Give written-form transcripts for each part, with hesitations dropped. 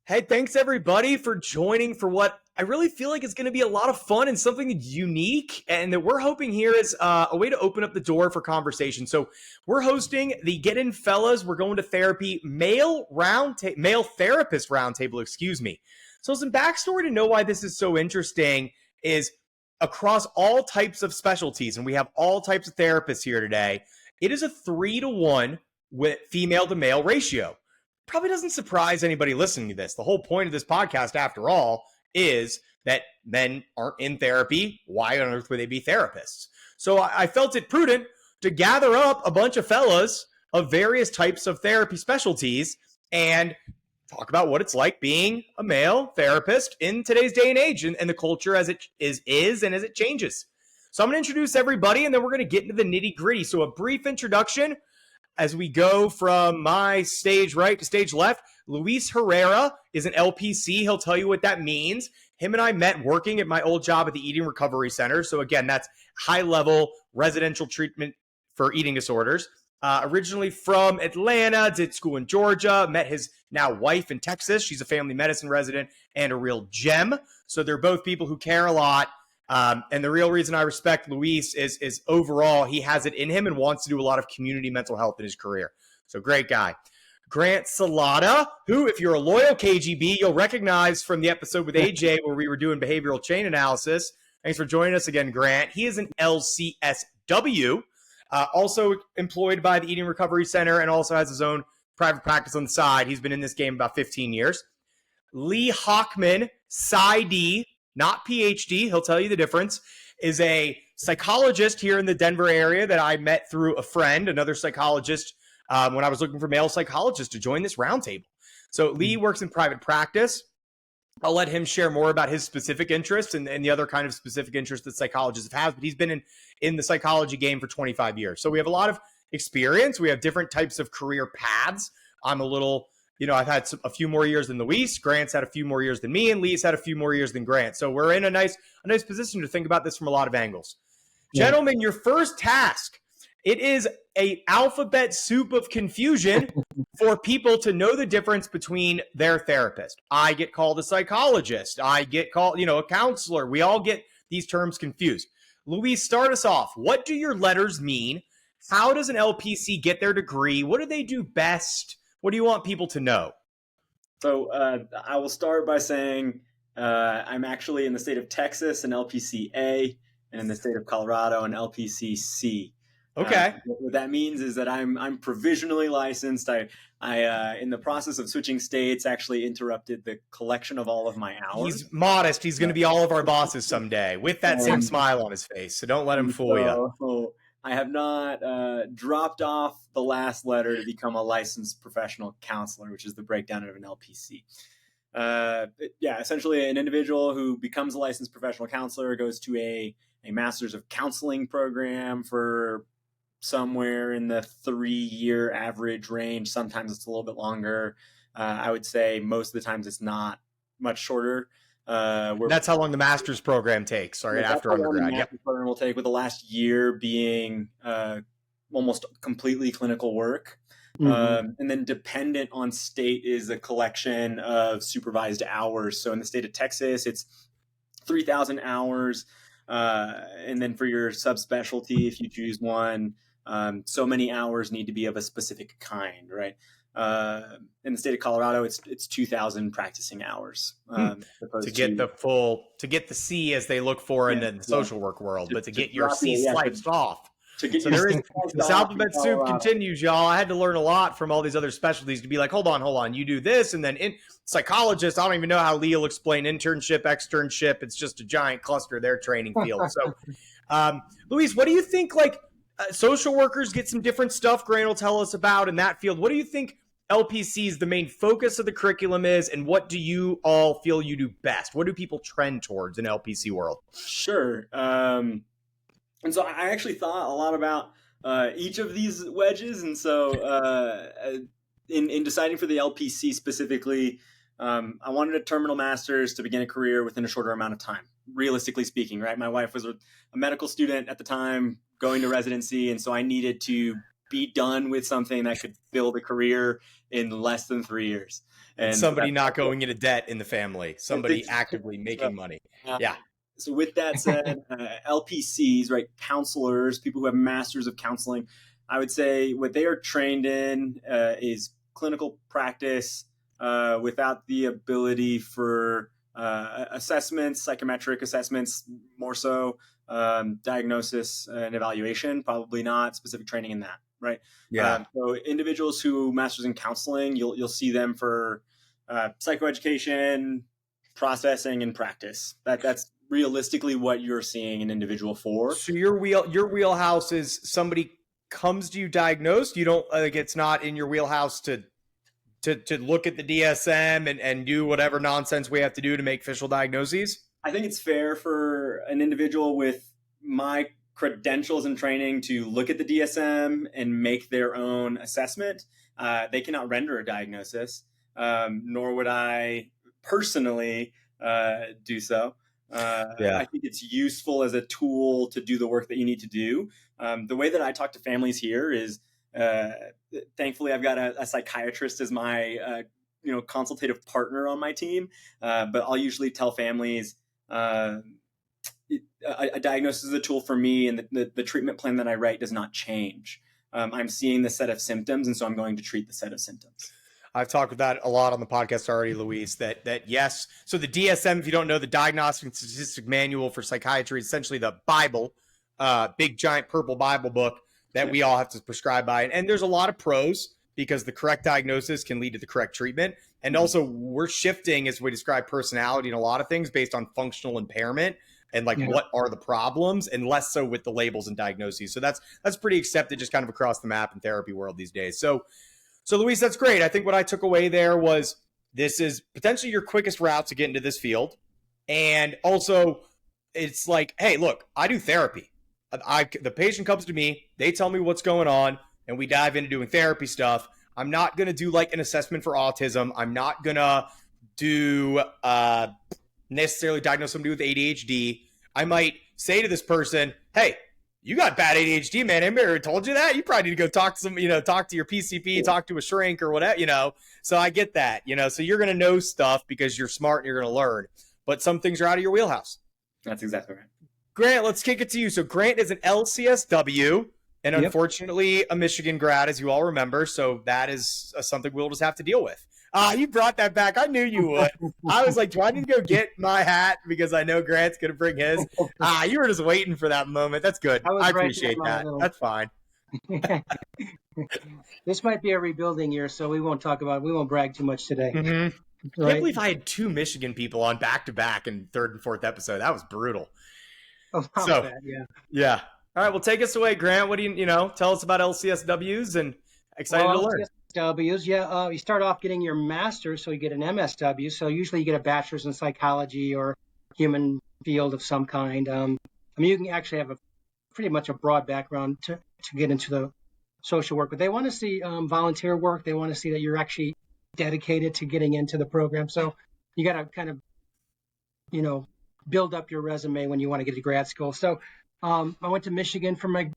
Hey, thanks everybody for joining for what I really feel like is going to be a lot of fun and something unique. And that we're hoping here is a way to open up the door for conversation. So we're hosting the Get In Fellas. We're going to therapy male therapist roundtable. Excuse me. So some backstory to know why this is so interesting is across all types of specialties, and we have all types of therapists here today. It is a 3-to-1 with female to male ratio. Probably doesn't surprise anybody listening to this. The whole point of this podcast, after all, is that men aren't in therapy. Why on earth would they be therapists? So I felt it prudent to gather up a bunch of fellas of various types of therapy specialties and talk about what it's like being a male therapist in today's day and age and the culture as it is and as it changes. So I'm going to introduce everybody, and then we're going to get into the nitty gritty. So a brief introduction as we go from my stage right to stage left. Luis Herrera is an LPC. He'll tell you what that means. Him and I met working at my old job at the Eating Recovery Center. So again, that's high-level residential treatment for eating disorders. Originally from Atlanta, did school in Georgia, met his now wife in Texas. She's a family medicine resident and a real gem. So they're both people who care a lot. And the real reason I respect Luis is overall, he has it in him and wants to do a lot of community mental health in his career. So great guy. Grant Salata, who, if you're a loyal KGB, you'll recognize from the episode with AJ where we were doing behavioral chain analysis. Thanks for joining us again, Grant. He is an LCSW, also employed by the Eating Recovery Center and also has his own private practice on the side. He's been in this game about 15 years. Lee Hockman, PsyD, not PhD, he'll tell you the difference, is a psychologist here in the Denver area that I met through a friend, another psychologist, when I was looking for male psychologists to join this roundtable. So Lee works in private practice. I'll let him share more about his specific interests and the other kind of specific interests that psychologists have, but he's been in the psychology game for 25 years. So we have a lot of experience. We have different types of career paths. I'm a little... I've had a few more years than Luis. Grant's had a few more years than me, and Lee's had a few more years than Grant. So we're in a nice position to think about this from a lot of angles. Yeah. Gentlemen, your first task, it is a alphabet soup of confusion for people to know the difference between their therapist. I get called a psychologist. I get called, a counselor. We all get these terms confused. Luis, start us off. What do your letters mean? How does an LPC get their degree? What do they do best? What do you want people to know? So I will start by saying I'm actually in the state of Texas, an LPC-A, and in the state of Colorado, an LPC-C. Okay. What that means is that I'm provisionally licensed. I in the process of switching states, actually interrupted the collection of all of my hours. He's modest. He's going to be all of our bosses someday with that same smile on his face. So don't let him fool you. I have not dropped off the last letter to become a licensed professional counselor, which is the breakdown of an LPC. Essentially an individual who becomes a licensed professional counselor goes to a master's of counseling program for somewhere in the 3-year average range. Sometimes it's a little bit longer. I would say most of the times it's not much shorter. That's how long the master's program takes, right after undergrad. The master's program will take, with the last year being almost completely clinical work. Mm-hmm. And then dependent on state is a collection of supervised hours. So in the state of Texas, it's 3,000 hours. And then for your subspecialty, if you choose one, so many hours need to be of a specific kind, right? In the state of Colorado, it's 2,000 practicing hours to get the C as they look for in the social work world, but to get your C sliced off. This alphabet soup continues, y'all. I had to learn a lot from all these other specialties to be like, hold on, you do this, and then in psychologist, I don't even know how Lee will explain internship, externship. It's just a giant cluster of their training field. So, Luis, what do you think? Social workers get some different stuff. Grant will tell us about in that field. What do you think LPC's the main focus of the curriculum is, and what do you all feel you do best? What do people trend towards in LPC world? Sure. And so I actually thought a lot about each of these wedges. And so in deciding for the LPC specifically, I wanted a terminal master's to begin a career within a shorter amount of time, realistically speaking, right? My wife was a medical student at the time going to residency. And so I needed to be done with something that could build a career in less than 3 years. And so somebody that's not also- going into debt in the family, somebody actively making money. Yeah. So with that said, LPCs, right, counselors, people who have masters of counseling, I would say what they are trained in is clinical practice without the ability for assessments, psychometric assessments, more so diagnosis and evaluation, probably not specific training in that, right? Yeah. So individuals who masters in counseling, you'll see them for psychoeducation, processing, and practice. That's realistically what you're seeing an individual for. So your wheelhouse is somebody comes to you diagnosed. You don't like it's not in your wheelhouse to look at the DSM and do whatever nonsense we have to do to make official diagnoses. I think it's fair for an individual with my credentials and training to look at the DSM and make their own assessment. They cannot render a diagnosis, nor would I personally do so. I think it's useful as a tool to do the work that you need to do. The way that I talk to families here is, thankfully, I've got a psychiatrist as my consultative partner on my team. But I'll usually tell families a diagnosis is a tool for me, and the treatment plan that I write does not change. I'm seeing the set of symptoms, and so I'm going to treat the set of symptoms. I've talked about that a lot on the podcast already, Luis, that yes. So the DSM, if you don't know, the Diagnostic and Statistic Manual for Psychiatry, is essentially the Bible, big giant purple Bible book that we all have to prescribe by. And there's a lot of pros because the correct diagnosis can lead to the correct treatment. And also we're shifting, as we describe personality, in a lot of things based on functional impairment and what are the problems, and less so with the labels and diagnoses. So that's pretty accepted just kind of across the map in therapy world these days. So Luis, that's great. I think what I took away there was this is potentially your quickest route to get into this field. And also it's like, hey, look, I do therapy. The patient comes to me, they tell me what's going on, and we dive into doing therapy stuff. I'm not going to do like an assessment for autism. I'm not going to do necessarily diagnose somebody with ADHD. I might say to this person, hey, you got bad ADHD, man. I never told you that. You probably need to go talk to talk to your PCP, talk to a shrink or whatever, So I get that, So you're going to know stuff because you're smart and you're going to learn. But some things are out of your wheelhouse. That's exactly right. Grant, let's kick it to you. So Grant is an LCSW and unfortunately a Michigan grad, as you all remember. So that is something we'll just have to deal with. You brought that back. I knew you would. I was like, do I need to go get my hat because I know Grant's going to bring his? You were just waiting for that moment. That's good. I appreciate that. That's fine. This might be a rebuilding year, so we won't brag too much today. Mm-hmm. I can't believe I had 2 Michigan people on back-to-back in 3rd and 4th episode. That was brutal. Oh, bad, yeah. All right, well, take us away, Grant. What do you tell us about LCSWs and excited to learn. LCSWs, you start off getting your master's, so you get an MSW. So usually you get a bachelor's in psychology or human field of some kind. You can actually have pretty much a broad background to get into the social work, but they want to see volunteer work. They want to see that you're actually dedicated to getting into the program. So you got to kind of, build up your resume when you want to get to grad school. So I went to Michigan for my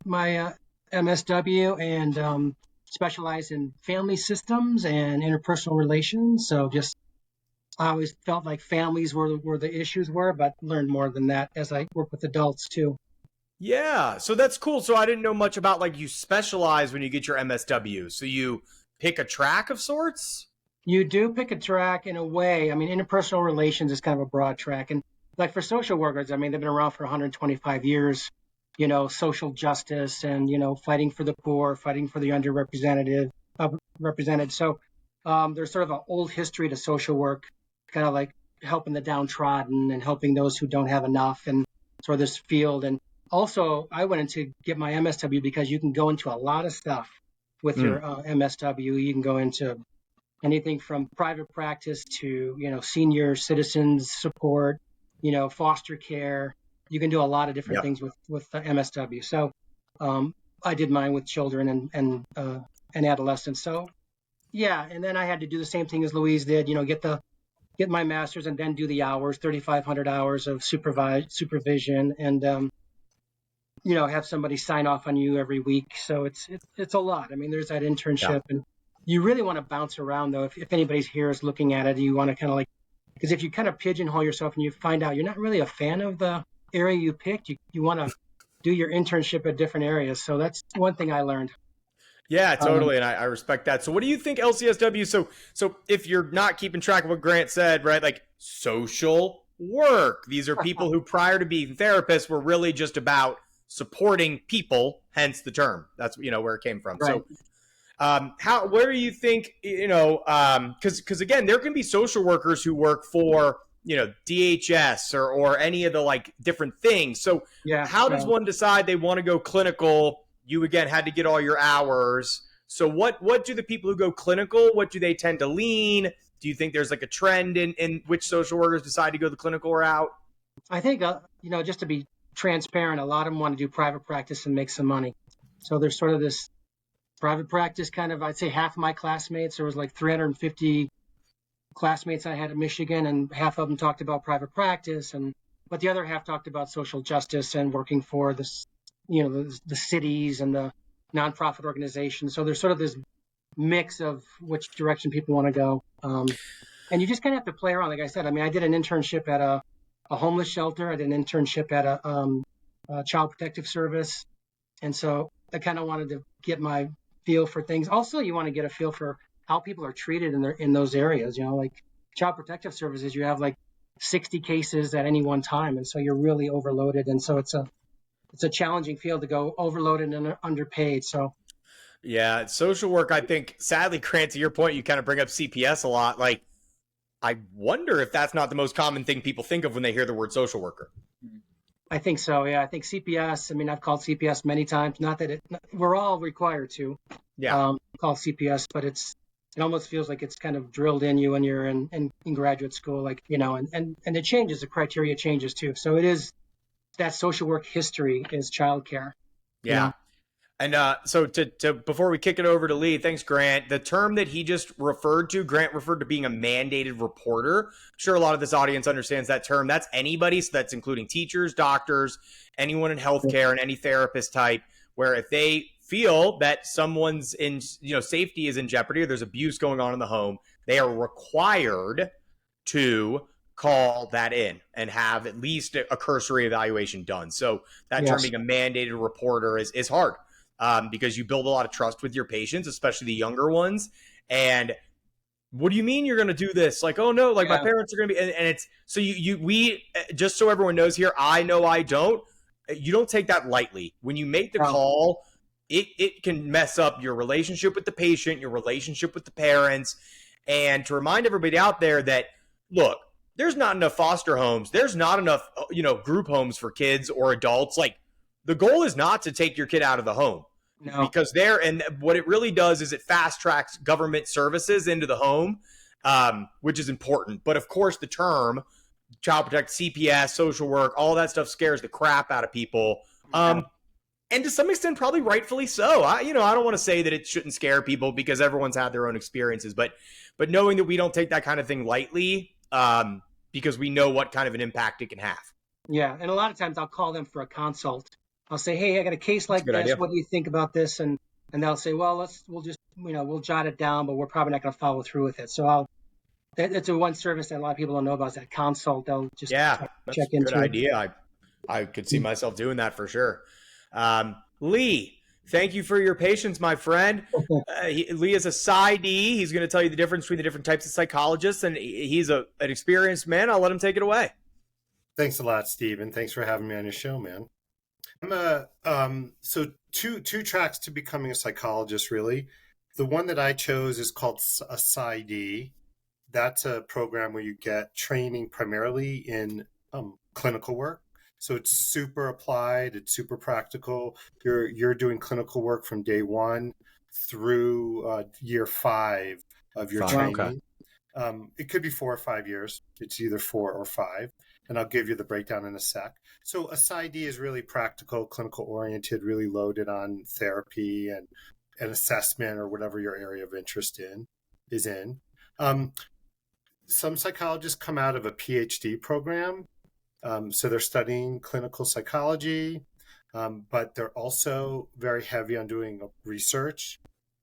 MSW and specialized in family systems and interpersonal relations. So I always felt like families were the issues were, but learned more than that as I work with adults too. Yeah, so that's cool. So I didn't know much about you specialize when you get your MSW. So you pick a track of sorts? You do pick a track in a way. Interpersonal relations is kind of a broad track. And like for social workers, they've been around for 125 years, social justice and, fighting for the poor, fighting for the underrepresented. So there's sort of an old history to social work, kind of like helping the downtrodden and helping those who don't have enough and sort of this field. And also I went in to get my MSW because you can go into a lot of stuff with your MSW. You can go into anything from private practice to, senior citizens support, foster care. You can do a lot of different things with the MSW. So I did mine with children and adolescents. So and then I had to do the same thing as Louise did, get my master's and then do the hours, 3,500 hours of supervision. And have somebody sign off on you every week. So it's a lot. I mean, there's that Yeah. internship, and you really want to bounce around though. If anybody's here is looking at it, you want to kind of like, because if you kind of pigeonhole yourself and you find out you're not really a fan of the area you picked, you want to do your internship at different areas. So that's one thing I learned. Yeah, totally, and I respect that. So, what do you think LCSW? So if you're not keeping track of what Grant said, right? Like social work. These are people who, prior to being therapists, were really just about supporting people. Hence the term. That's where it came from. Right. So, where do you think because again, there can be social workers who work for DHS or any of the like different things. So, Yeah. how does one decide they want to go clinical? You again had to get all your hours. So what do the people who go clinical, what do they tend to lean? Do you think there's like a trend in which social workers decide to go the clinical route? I think, just to be transparent, a lot of them want to do private practice and make some money. So there's sort of this private practice kind of, I'd say half of my classmates, there was like 350 classmates I had at Michigan, and half of them talked about private practice, but the other half talked about social justice and working for this, the cities and the nonprofit organizations. So there's sort of this mix of which direction people want to go. And you just kind of have to play around. Like I said, I mean, I did an internship at a homeless shelter. I did an internship at a child protective service. And so I kind of wanted to get my feel for things. Also, you want to get a feel for how people are treated in those areas. Like child protective services, you have like 60 cases at any one time. And so you're really overloaded. And so it's a challenging field to go overloaded and underpaid. So, yeah, social work, I think, sadly, Grant, to your point, you kind of bring up CPS a lot. Like, I wonder if that's not the most common thing people think of when they hear the word social worker. I think so. Yeah, I think CPS. I mean, I've called CPS many times. Not that we're all required to call CPS, but it almost feels like it's kind of drilled in you when you're in graduate school, like, and it changes. The criteria changes too. So it is that social work history is childcare. Yeah. And so to before we kick it over to Lee, thanks, Grant. The term that he just referred to, Grant referred to being a mandated reporter. I'm sure a lot of this audience understands that term. That's anybody, so that's including teachers, doctors, anyone in healthcare, and any therapist type, where if they feel that someone's safety is in jeopardy or there's abuse going on in the home, they are required to call that in and have at least a cursory evaluation done. So that term being a mandated reporter is hard. Because you build a lot of trust with your patients, especially the younger ones. And what do you mean you're going to do this? Like, oh no, like my parents are going to be, and it's, so we, just so everyone knows here, I know I don't, you don't take that lightly. When you make the call, it can mess up your relationship with the patient, your relationship with the parents. And to remind everybody out there that, look, there's not enough foster homes. There's not enough, group homes for kids or adults. Like, the goal is not to take your kid out of the home. No. Because and what it really does is it fast tracks government services into the home, which is important. But of course, the term child protect, CPS, social work, all that stuff scares the crap out of people. And to some extent, probably rightfully so. I don't want to say that it shouldn't scare people because everyone's had their own experiences, but knowing that we don't take that kind of thing lightly, because we know what kind of an impact it can have. Yeah, and a lot of times I'll call them for a consult. I'll say, hey, I got a case like this. Idea. What do you think about this? And they'll say, well, we'll just, we'll jot it down, but we're probably not going to follow through with it. So it's a one service that a lot of people don't know about, is that consult. They'll just check into. Good idea. I could see myself doing that for sure. Lee, thank you for your patience, my friend. Lee is a PsyD. He's going to tell you the difference between the different types of psychologists, and he's an experienced man. I'll let him take it away. Thanks a lot, Steve, and thanks for having me on your show, man. So two tracks to becoming a psychologist, really. The one that I chose is called a PsyD. That's a program where you get training primarily in clinical work. So it's super applied. It's super practical. You're doing clinical work from day one through year 5 of your training. Okay. It could be 4 or 5 years. It's either 4 or 5. And I'll give you the breakdown in a sec. So a PsyD is really practical, clinical oriented, really loaded on therapy and assessment or whatever your area of interest is in. Some psychologists come out of a PhD program. So they're studying clinical psychology. but they're also very heavy on doing research.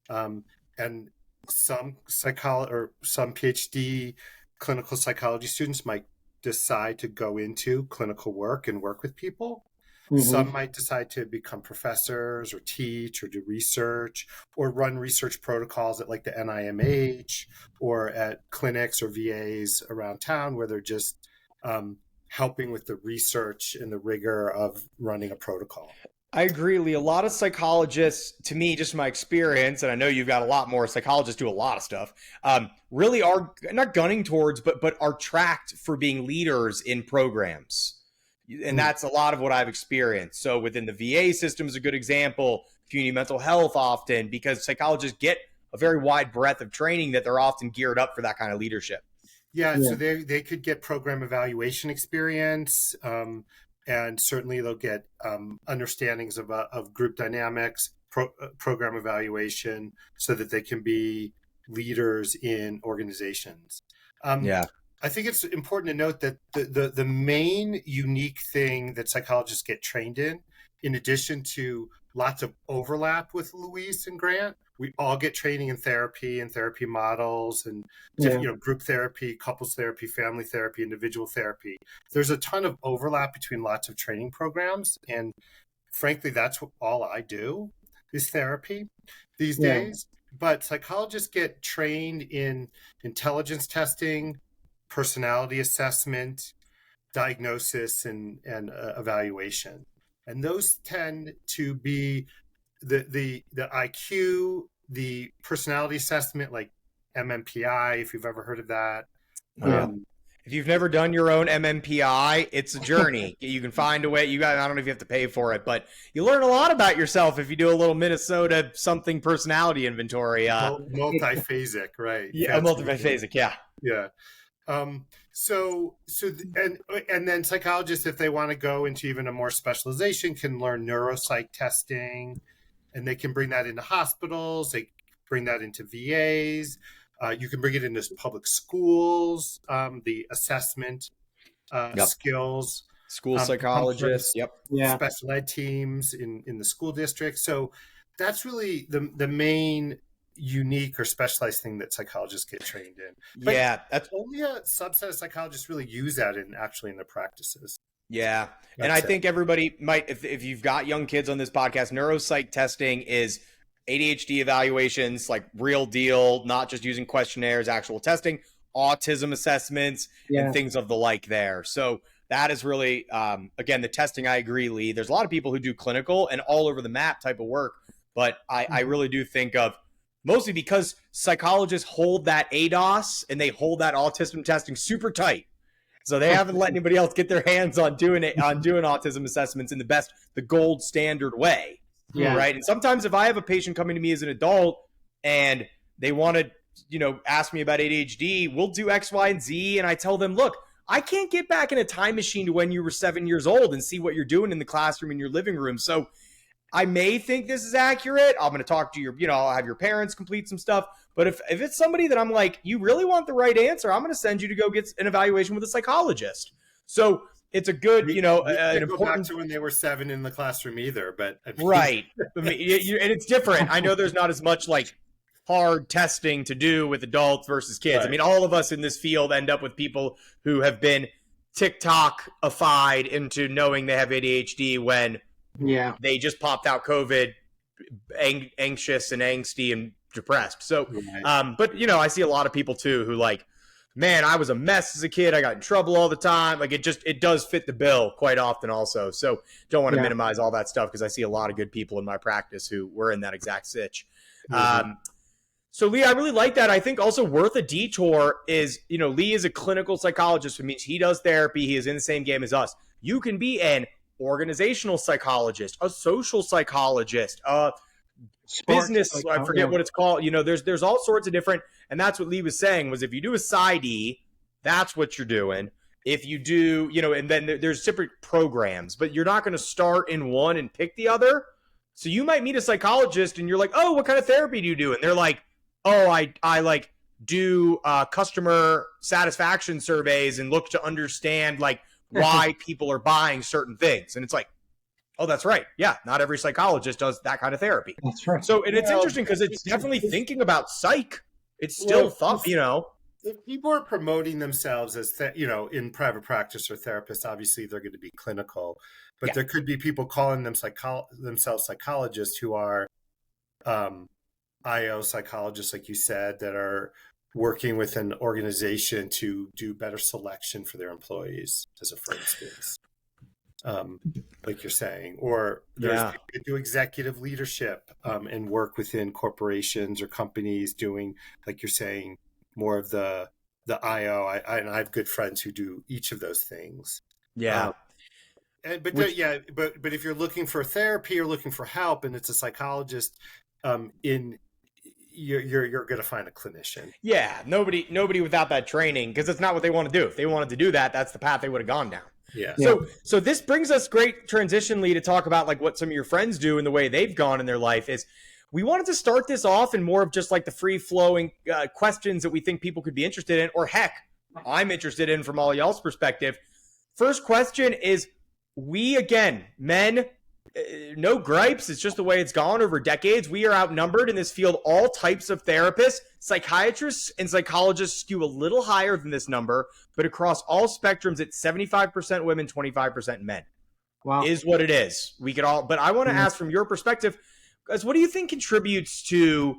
And some some PhD clinical psychology students might decide to go into clinical work and work with people. Some might decide to become professors or teach or do research or run research protocols at like the NIMH or at clinics or VAs around town where they're just helping with the research and the rigor of running a protocol. I agree, Lee. A lot of psychologists, to me, just my experience, and I know you've got a lot more psychologists do a lot of stuff, really are not gunning towards, but are tracked for being leaders in programs. And that's a lot of what I've experienced. So within the VA system is a good example, community mental health often, because psychologists get a very wide breadth of training that they're often geared up for that kind of leadership. Yeah. So they could get program evaluation experience, and certainly they'll get understandings of group dynamics, program evaluation, so that they can be leaders in organizations. I think it's important to note that the main unique thing that psychologists get trained in addition to lots of overlap with Louise and Grant, we all get training in therapy and therapy models and group therapy, couples therapy, family therapy, individual therapy. There's a ton of overlap between lots of training programs. And frankly, that's all I do is therapy these days. But psychologists get trained in intelligence testing, personality assessment, diagnosis, and evaluation. And those tend to be the IQ, the personality assessment, like MMPI, if you've ever heard of that. If you've never done your own MMPI, it's a journey. You can find a way. I don't know if you have to pay for it, but you learn a lot about yourself if you do a little Minnesota something personality inventory. Multiphasic, right? Yeah, multiphasic. Yeah. Yeah. And then psychologists, if they want to go into even a more specialization, can learn neuropsych testing, and they can bring that into hospitals. They bring that into VAs. You can bring it into public schools. The assessment skills, school psychologists. Special ed teams in the school district. So that's really the main unique or specialized thing that psychologists get trained in. But that's only a subset of psychologists really use that in their practices. Yeah. And I think everybody might, if you've got young kids on this podcast, neuropsych testing is ADHD evaluations, like real deal, not just using questionnaires, actual testing, autism assessments, and things of the like there. So that is really, again, the testing, I agree, Lee. There's a lot of people who do clinical and all over the map type of work, but I really do think of, mostly because psychologists hold that ADOS and they hold that autism testing super tight. So they haven't let anybody else get their hands on doing autism assessments in the gold standard way. Yeah. Right. And sometimes if I have a patient coming to me as an adult and they want to, ask me about ADHD, we'll do X, Y, and Z. And I tell them, look, I can't get back in a time machine to when you were 7 years old and see what you're doing in the classroom in your living room. So I may think this is accurate. I'm going to talk to I'll have your parents complete some stuff. But if it's somebody that I'm like, you really want the right answer, I'm going to send you to go get an evaluation with a psychologist. So it's a good, an important. Go back to when they were 7 in the classroom either, but right. And it's different. I know there's not as much like hard testing to do with adults versus kids. Right. I mean, all of us in this field end up with people who have been TikTok-ified into knowing they have ADHD when they just popped out COVID, anxious and angsty and depressed. So, but I see a lot of people too who like, man, I was a mess as a kid. I got in trouble all the time. Like it does fit the bill quite often also. So don't want to minimize all that stuff because I see a lot of good people in my practice who were in that exact sitch. So Lee, I really like that. I think also worth a detour is, Lee is a clinical psychologist, which means he does therapy. He is in the same game as us. You can be an organizational psychologist, a social psychologist, business, I forget what it's called. There's all sorts of different, and that's what Lee was saying was if you do a PsyD, that's what you're doing. If you do, and then there's different programs, but you're not going to start in one and pick the other. So you might meet a psychologist and you're like, oh, what kind of therapy do you do? And they're like, oh, I like do customer satisfaction surveys and look to understand like why people are buying certain things. And it's like, Oh, that's right. Yeah, not every psychologist does that kind of therapy. That's right. So, and it's interesting because it's definitely thinking about psych. It's still thought, If people are promoting themselves as, in private practice or therapists, obviously they're going to be clinical. But there could be people calling themselves psychologists who are IO psychologists, like you said, that are working with an organization to do better selection for their employees, for instance. Like you're saying, or there's people that do executive leadership and work within corporations or companies doing, like you're saying, more of the IO. And I have good friends who do each of those things. Yeah. But if you're looking for therapy or looking for help, and it's a psychologist, you're going to find a clinician. Yeah, nobody without that training, because it's not what they want to do. If they wanted to do that, that's the path they would have gone down. Yeah. So this brings us great transition, Lee, to talk about like what some of your friends do and the way they've gone in their life. Is we wanted to start this off in more of just like the free flowing questions that we think people could be interested in, or heck, I'm interested in from all y'all's perspective. First question is, we again, men, no gripes. It's just the way it's gone over decades. We are outnumbered in this field. All types of therapists, psychiatrists, and psychologists skew a little higher than this number, but across all spectrums, it's 75% women, 25% men. Wow. Is what it is. We could all, but I want to ask from your perspective, guys, what do you think contributes to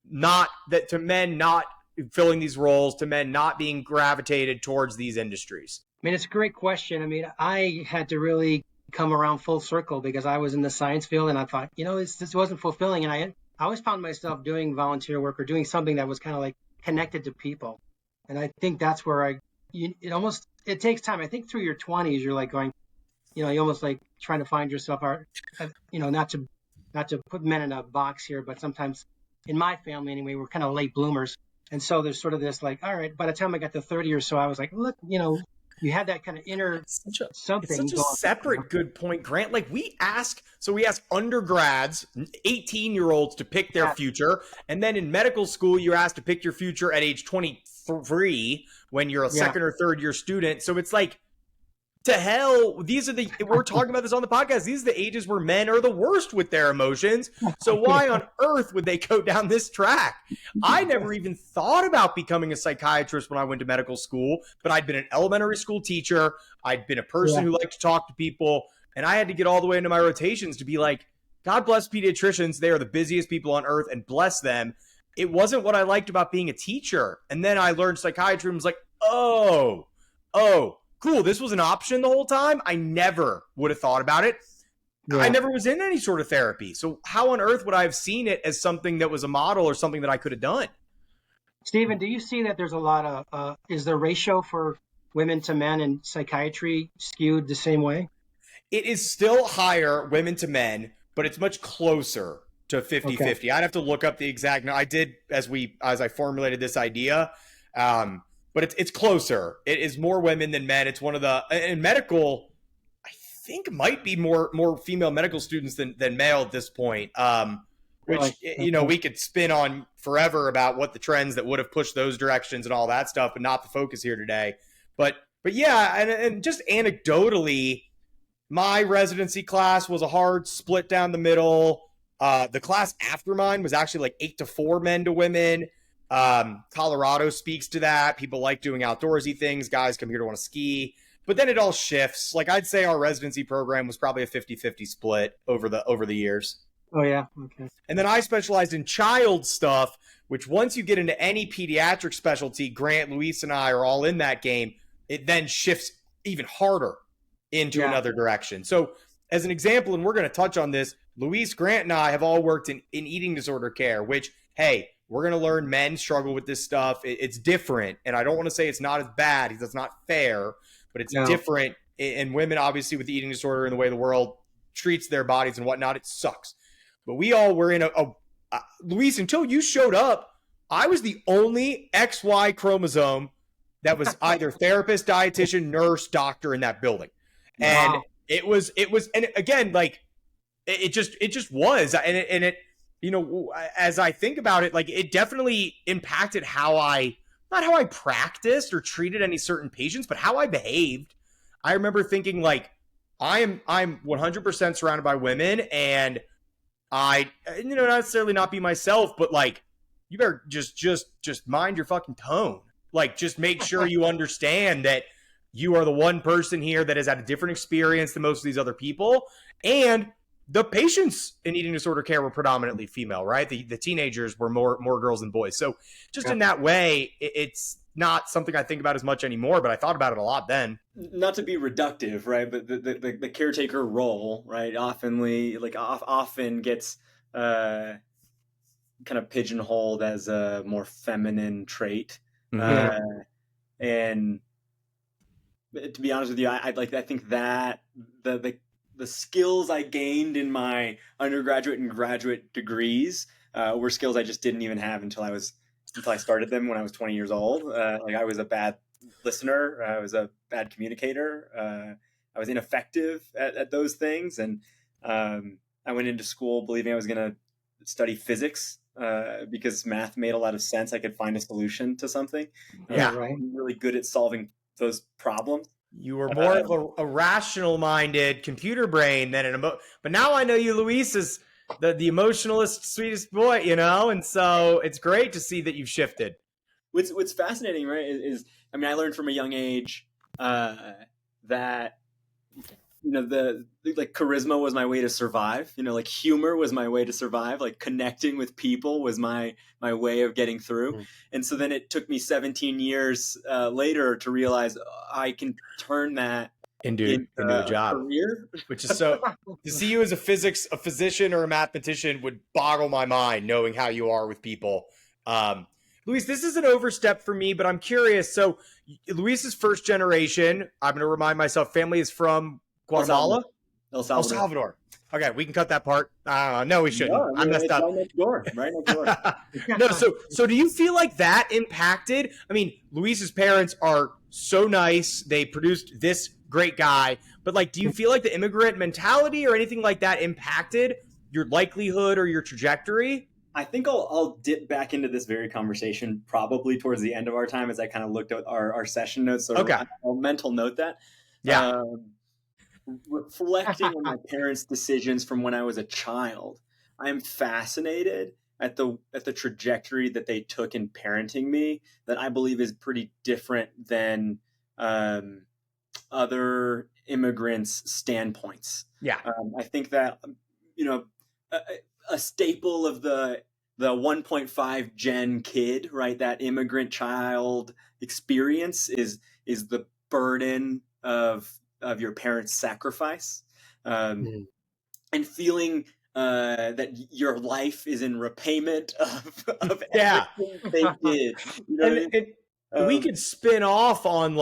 men not filling these roles, to men not being gravitated towards these industries? I mean, it's a great question. I mean, I had to really come around full circle because I was in the science field and I thought, this wasn't fulfilling. And I always found myself doing volunteer work or doing something that was kind of like connected to people. And I think that's where it takes time. I think through your 20s, you're like going, you're almost like trying to find yourself, not to put men in a box here, but sometimes in my family anyway, we're kind of late bloomers. And so there's sort of this like, all right, by the time I got to 30 or so, I was like, look, you had that kind of inner something. It's such a separate good point, Grant. Like we ask undergrads, 18-year-olds to pick their future. And then in medical school, you're asked to pick your future at age 23 when you're a second or third year student. So it's like, to hell, we're talking about this on the podcast. These are the ages where men are the worst with their emotions. So why on earth would they go down this track? I never even thought about becoming a psychiatrist when I went to medical school, but I'd been an elementary school teacher. I'd been a person who liked to talk to people, and I had to get all the way into my rotations to be like, God bless pediatricians. They are the busiest people on earth, and bless them. It wasn't what I liked about being a teacher. And then I learned psychiatry and was like, oh, cool, this was an option the whole time. I never would have thought about it. Yeah. I never was in any sort of therapy. So how on earth would I have seen it as something that was a model or something that I could have done? Stephen, do you see that there's a lot of, is the ratio for women to men in psychiatry skewed the same way? It is still higher, women to men, but it's much closer to 50-50. Okay. I'd have to look up the exact, no, I did as I formulated this idea, but it's closer. It is more women than men. It's one of the, in medical, I think might be more female medical students than male at this point, which, we could spin on forever about what the trends that would have pushed those directions and all that stuff, but not the focus here today. But yeah, and just anecdotally, my residency class was a hard split down the middle. The class after mine was actually like 8-4 men to women. Colorado speaks to that. People like doing outdoorsy things. Guys come here to want to ski, but then it all shifts. Like I'd say our residency program was probably a 50-50 split over the years. Oh yeah. Okay. And then I specialized in child stuff, which once you get into any pediatric specialty, Grant, Luis, and I are all in that game. It then shifts even harder into another direction. So as an example, and we're going to touch on this, Luis, Grant, and I have all worked in eating disorder care, which, hey, we're going to learn men struggle with this stuff. It's different. And I don't want to say it's not as bad because that's not fair, but it's different. And women, obviously, with the eating disorder and the way the world treats their bodies and whatnot, it sucks. But we all were in Luis, until you showed up, I was the only XY chromosome that was either therapist, dietitian, nurse, doctor in that building. And it was, and again, like it just was. And it, as I think about it, like it definitely impacted not how I practiced or treated any certain patients, but how I behaved. I remember thinking like, I'm 100% surrounded by women, and I, not necessarily not be myself, but like, you better just mind your fucking tone. Like, just make sure you understand that you are the one person here that has had a different experience than most of these other people. And the patients in eating disorder care were predominantly female, right? The teenagers were more girls than boys. So just in that way, it's not something I think about as much anymore, but I thought about it a lot then. Not to be reductive, right? But the caretaker role, right, often gets kind of pigeonholed as a more feminine trait. And to be honest with you, I think that the skills I gained in my undergraduate and graduate degrees were skills I just didn't even have until I started them when I was 20 years old. I was a bad listener. I was a bad communicator. I was ineffective at those things. And I went into school believing I was going to study physics because math made a lot of sense. I could find a solution to something. Yeah, right. I'm really good at solving those problems. You were more of a rational-minded computer brain than but now I know you, Luis, is the emotionalist, sweetest boy, and so it's great to see that you've shifted. What's fascinating, right, is I learned from a young age that the charisma was my way to survive. Humor was my way to survive. Like connecting with people was my way of getting through. Mm-hmm. And so then it took me 17 years later to realize I can turn that into a job, career. Which is so to see you as a physician or a mathematician would boggle my mind, knowing how you are with people. Luis, this is an overstep for me, but I'm curious. So Luis is first generation. I'm going to remind myself, family is from Guatemala? El Salvador. Okay, we can cut that part. No, we shouldn't. No, I messed up. Right next door. No, so do you feel like that impacted? Luis's parents are so nice. They produced this great guy. But do you feel like the immigrant mentality or anything like that impacted your likelihood or your trajectory? I think I'll dip back into this very conversation probably towards the end of our time as I kind of looked at our session notes. So okay. I'll mental note that. Yeah. Reflecting on my parents' decisions from when I was a child, I am fascinated at the trajectory that they took in parenting me that I believe is pretty different than other immigrants' standpoints. Yeah. I think that, a staple of the 1.5 gen kid, right? That immigrant child experience is the burden of your parents' sacrifice, and feeling that your life is in repayment of everything they did. We could spin off on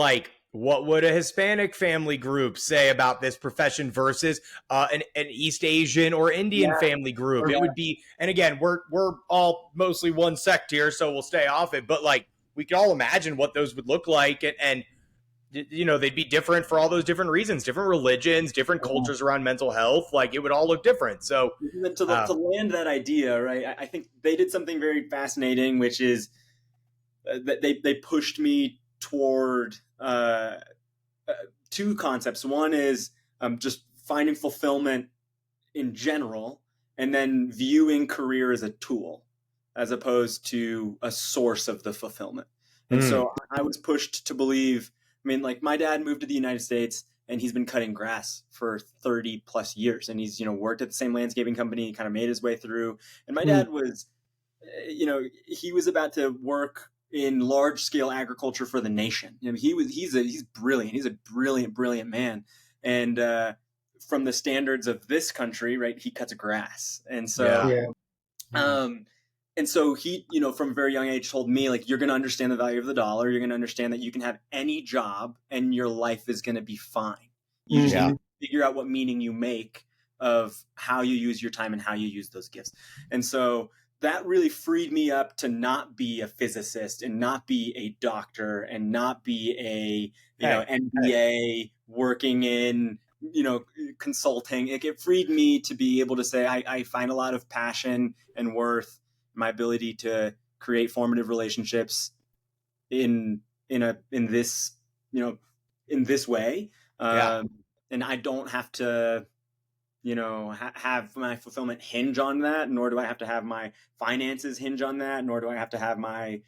what would a Hispanic family group say about this profession versus an East Asian or Indian family group? It would be, and again, we're all mostly one sect here, so we'll stay off it. But we could all imagine what those would look like, and they'd be different for all those different reasons, different religions, different cultures around mental health. It would all look different. So to land that idea, right? I think they did something very fascinating, which is that they pushed me toward two concepts. One is just finding fulfillment in general, and then viewing career as a tool as opposed to a source of the fulfillment. And so I was pushed to believe, my dad moved to the United States and he's been cutting grass for 30 plus years. And he's, worked at the same landscaping company, kind of made his way through. And my dad was, he was about to work in large scale agriculture for the nation. He's brilliant. He's a brilliant man. And from the standards of this country, right, he cuts grass. And so, and so he, from a very young age told me, you're going to understand the value of the dollar. You're going to understand that you can have any job and your life is going to be fine. You just need to figure out what meaning you make of how you use your time and how you use those gifts. And so that really freed me up to not be a physicist and not be a doctor and not be a, MBA working in, consulting. It freed me to be able to say, I find a lot of passion and worth my ability to create formative relationships in this way. And and I don't have to, have my fulfillment hinge on that, nor do I have to have my finances hinge on that, nor do I have to have my,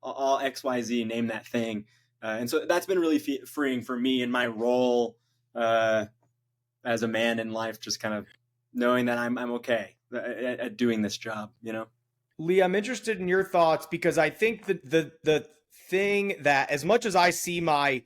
all XYZ, name that thing. And so that's been really freeing for me in my role as a man in life, just kind of knowing that I'm okay at doing this job, Lee, I'm interested in your thoughts, because I think that the thing that, as much as I see my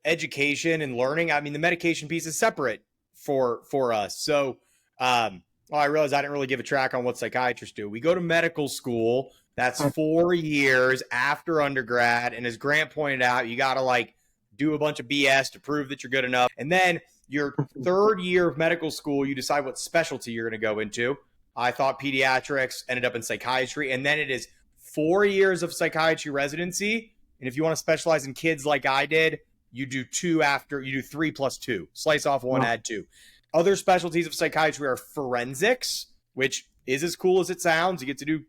education and learning, I mean, the medication piece is separate for us. So, I realized I didn't really give a track on what psychiatrists do. We go to medical school. That's 4 years after undergrad. And as Grant pointed out, you got to do a bunch of BS to prove that you're good enough. And then your third year of medical school, you decide what specialty you're going to go into. I thought pediatrics, ended up in psychiatry. And then it is 4 years of psychiatry residency. And if you want to specialize in kids like I did, you do 3 plus 2. Slice off 1, add 2. Other specialties of psychiatry are forensics, which is as cool as it sounds. You get to do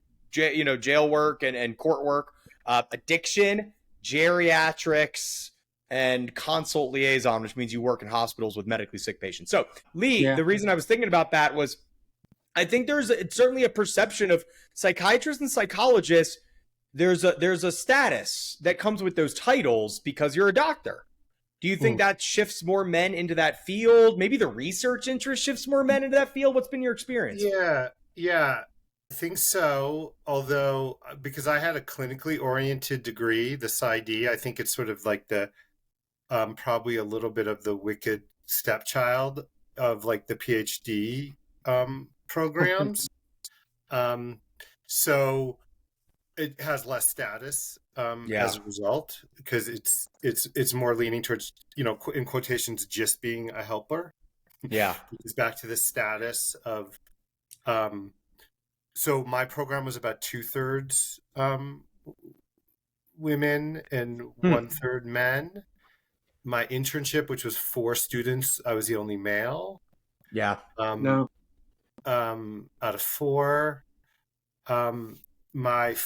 jail work and court work, addiction, geriatrics, and consult liaison, which means you work in hospitals with medically sick patients. So, Lee, the reason I was thinking about that was, I think it's certainly a perception of psychiatrists and psychologists. There's a status that comes with those titles because you're a doctor. Do you think that shifts more men into that field? Maybe the research interest shifts more men into that field. What's been your experience? Yeah, I think so. Although, because I had a clinically oriented degree, the PsyD, I think it's sort of like the probably a little bit of the wicked stepchild of the PhD programs. So it has less status as a result, because it's more leaning towards, in quotations, just being a helper. Yeah. It's back to the status of, so my program was about 2/3 women and 1/3 men. My internship, which was 4 students, I was the only male. Yeah. No. Out of 4. My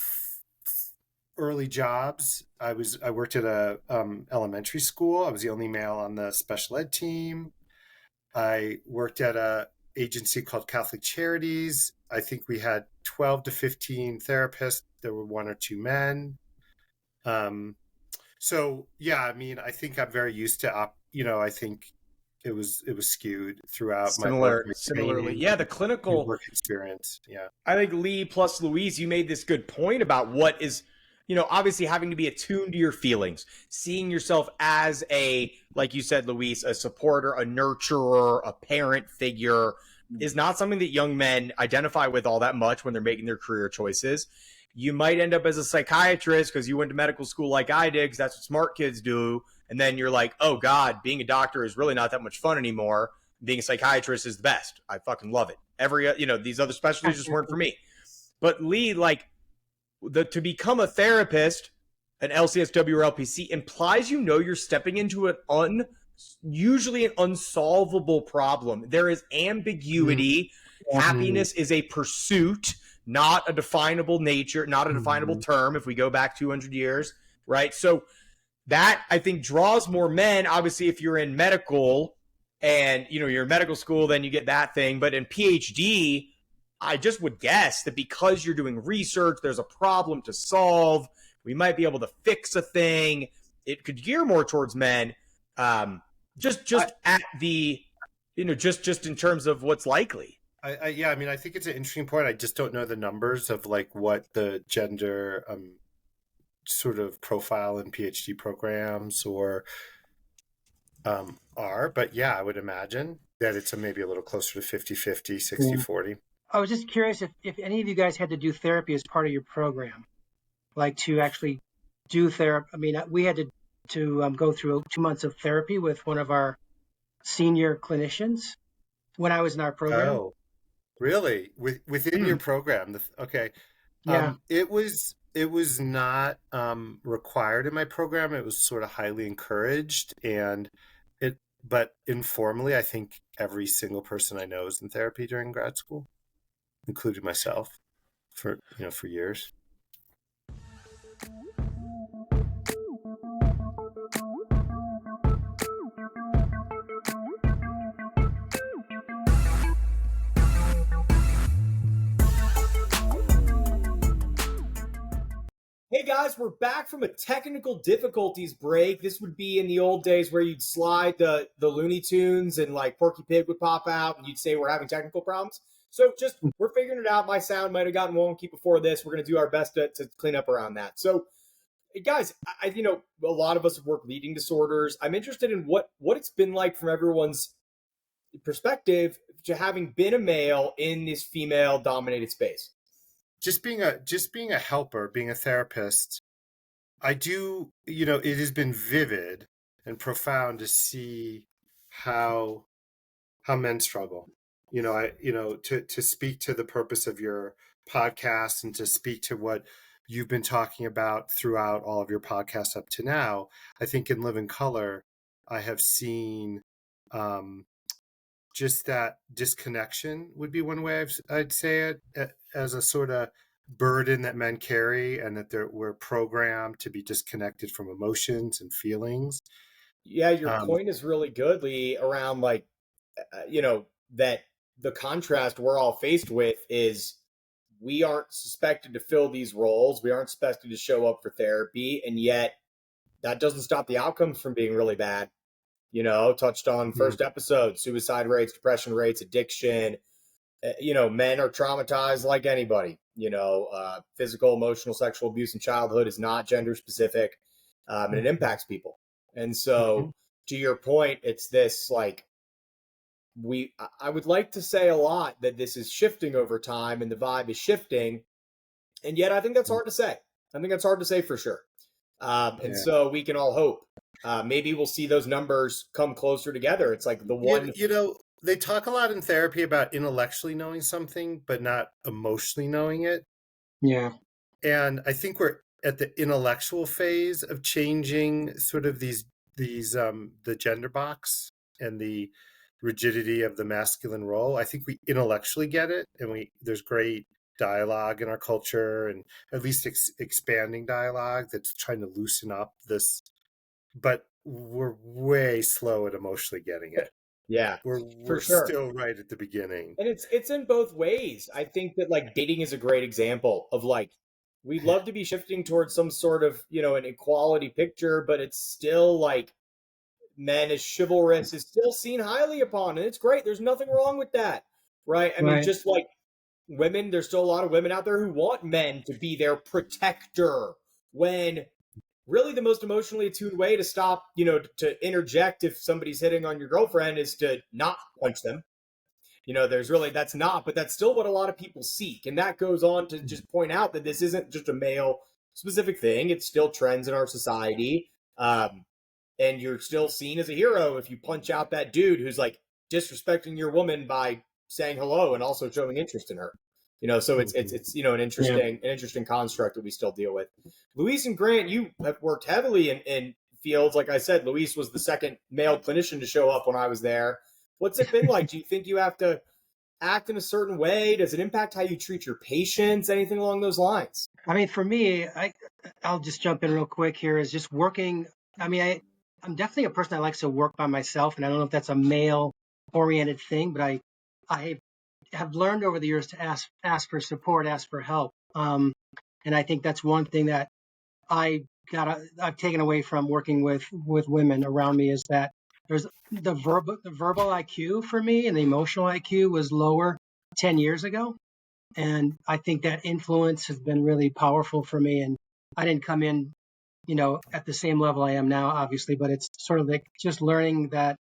early jobs, I worked at a elementary school. I was the only male on the special ed team. I worked at a agency called Catholic Charities. I think we had 12 to 15 therapists. There were 1 or 2 men. So yeah, I mean, I think I'm very used to I think it was skewed throughout similarly. Yeah, the clinical work experience. Yeah. I think Lee plus Louise, you made this good point about what is, obviously having to be attuned to your feelings, seeing yourself as like you said, Louise, a supporter, a nurturer, a parent figure is not something that young men identify with all that much when they're making their career choices. You might end up as a psychiatrist because you went to medical school like I did, because that's what smart kids do. And then you're like, oh God, being a doctor is really not that much fun anymore. Being a psychiatrist is the best. I fucking love it. These other specialties just weren't for me. But Lee, to become a therapist, an LCSW or LPC implies you're stepping into usually an unsolvable problem. There is ambiguity. Happiness is a pursuit, not a definable nature, not a definable term if we go back 200 years, right? So that, I think, draws more men. Obviously, if you're in medical and, you're in medical school, then you get that thing. But in PhD, I just would guess that because you're doing research, there's a problem to solve. We might be able to fix a thing. It could gear more towards men. Just in terms of what's likely. I mean, I think it's an interesting point. I just don't know the numbers of what the gender sort of profile in PhD programs or are. But yeah, I would imagine that it's maybe a little closer to 50-50, 60-40. I was just curious if any of you guys had to do therapy as part of your program, to actually do therapy. I mean, we had to go through 2 months of therapy with one of our senior clinicians when I was in our program. Oh, really? Within your program? Okay. Yeah. It was not required in my program. It was sort of highly encouraged, but informally, I think every single person I know is in therapy during grad school, including myself, for years. guys, we're back from a technical difficulties break. This would be in the old days where you'd slide the Looney Tunes and like Porky Pig would pop out and you'd say we're having technical problems. So just, we're figuring it out. My sound might have gotten wonky before this. We're going to do our best to clean up around that. So guys, I a lot of us have worked with eating disorders. I'm interested in what it's been like from everyone's perspective to having been a male in this female dominated space. Just being a helper, being a therapist, I do, it has been vivid and profound to see how men struggle. To speak to the purpose of your podcast and to speak to what you've been talking about throughout all of your podcasts up to now, I think in Living Color, I have seen just that disconnection would be one way I'd say it, as a sort of burden that men carry, and that we're programmed to be disconnected from emotions and feelings. Yeah, your point is really good, Lee, around like, that the contrast we're all faced with is we aren't suspected to fill these roles. We aren't expected to show up for therapy. And yet that doesn't stop the outcomes from being really bad. Touched on first episode, suicide rates, depression rates, addiction. Men are traumatized like anybody. Physical, emotional, sexual abuse in childhood is not gender specific, and it impacts people. And so, to your point, it's this like I would like to say a lot that this is shifting over time and the vibe is shifting, and yet I think that's hard to say. I think that's hard to say for sure. And so we can all hope. Maybe we'll see those numbers come closer together. It's like the one. They talk a lot in therapy about intellectually knowing something, but not emotionally knowing it. Yeah. And I think we're at the intellectual phase of changing sort of the gender box and the rigidity of the masculine role. I think we intellectually get it, and there's great dialogue in our culture, and at least expanding dialogue that's trying to loosen up this, but we're way slow at emotionally getting it. Yeah, we're sure. Still right at the beginning. And it's in both ways. I think that like dating is a great example of like, we'd love to be shifting towards some sort of, an equality picture, but it's still like men as chivalrous is still seen highly upon. And it's great. There's nothing wrong with that. Right. I mean, just like women, there's still a lot of women out there who want men to be their protector, when really the most emotionally attuned way to stop, to interject if somebody's hitting on your girlfriend is to not punch them. That's not, but that's still what a lot of people seek. And that goes on to just point out that this isn't just a male specific thing. It's still trends in our society. And you're still seen as a hero if you punch out that dude who's like disrespecting your woman by saying hello and also showing interest in her. So it's an interesting construct that we still deal with. Luis and Grant, you have worked heavily in fields. Like I said, Luis was the second male clinician to show up when I was there. What's it been like? Do you think you have to act in a certain way? Does it impact how you treat your patients? Anything along those lines? I mean, for me, I'll just jump in real quick here, is just working. I mean, I'm definitely a person that likes to work by myself, and I don't know if that's a male-oriented thing, but I have learned over the years to ask for support, ask for help, and I think that's one thing that I've taken away from working with women around me, is that there's the verbal IQ for me and the emotional IQ was lower 10 years ago, and I think that influence has been really powerful for me. And I didn't come in at the same level I am now, obviously, but it's sort of like just learning that,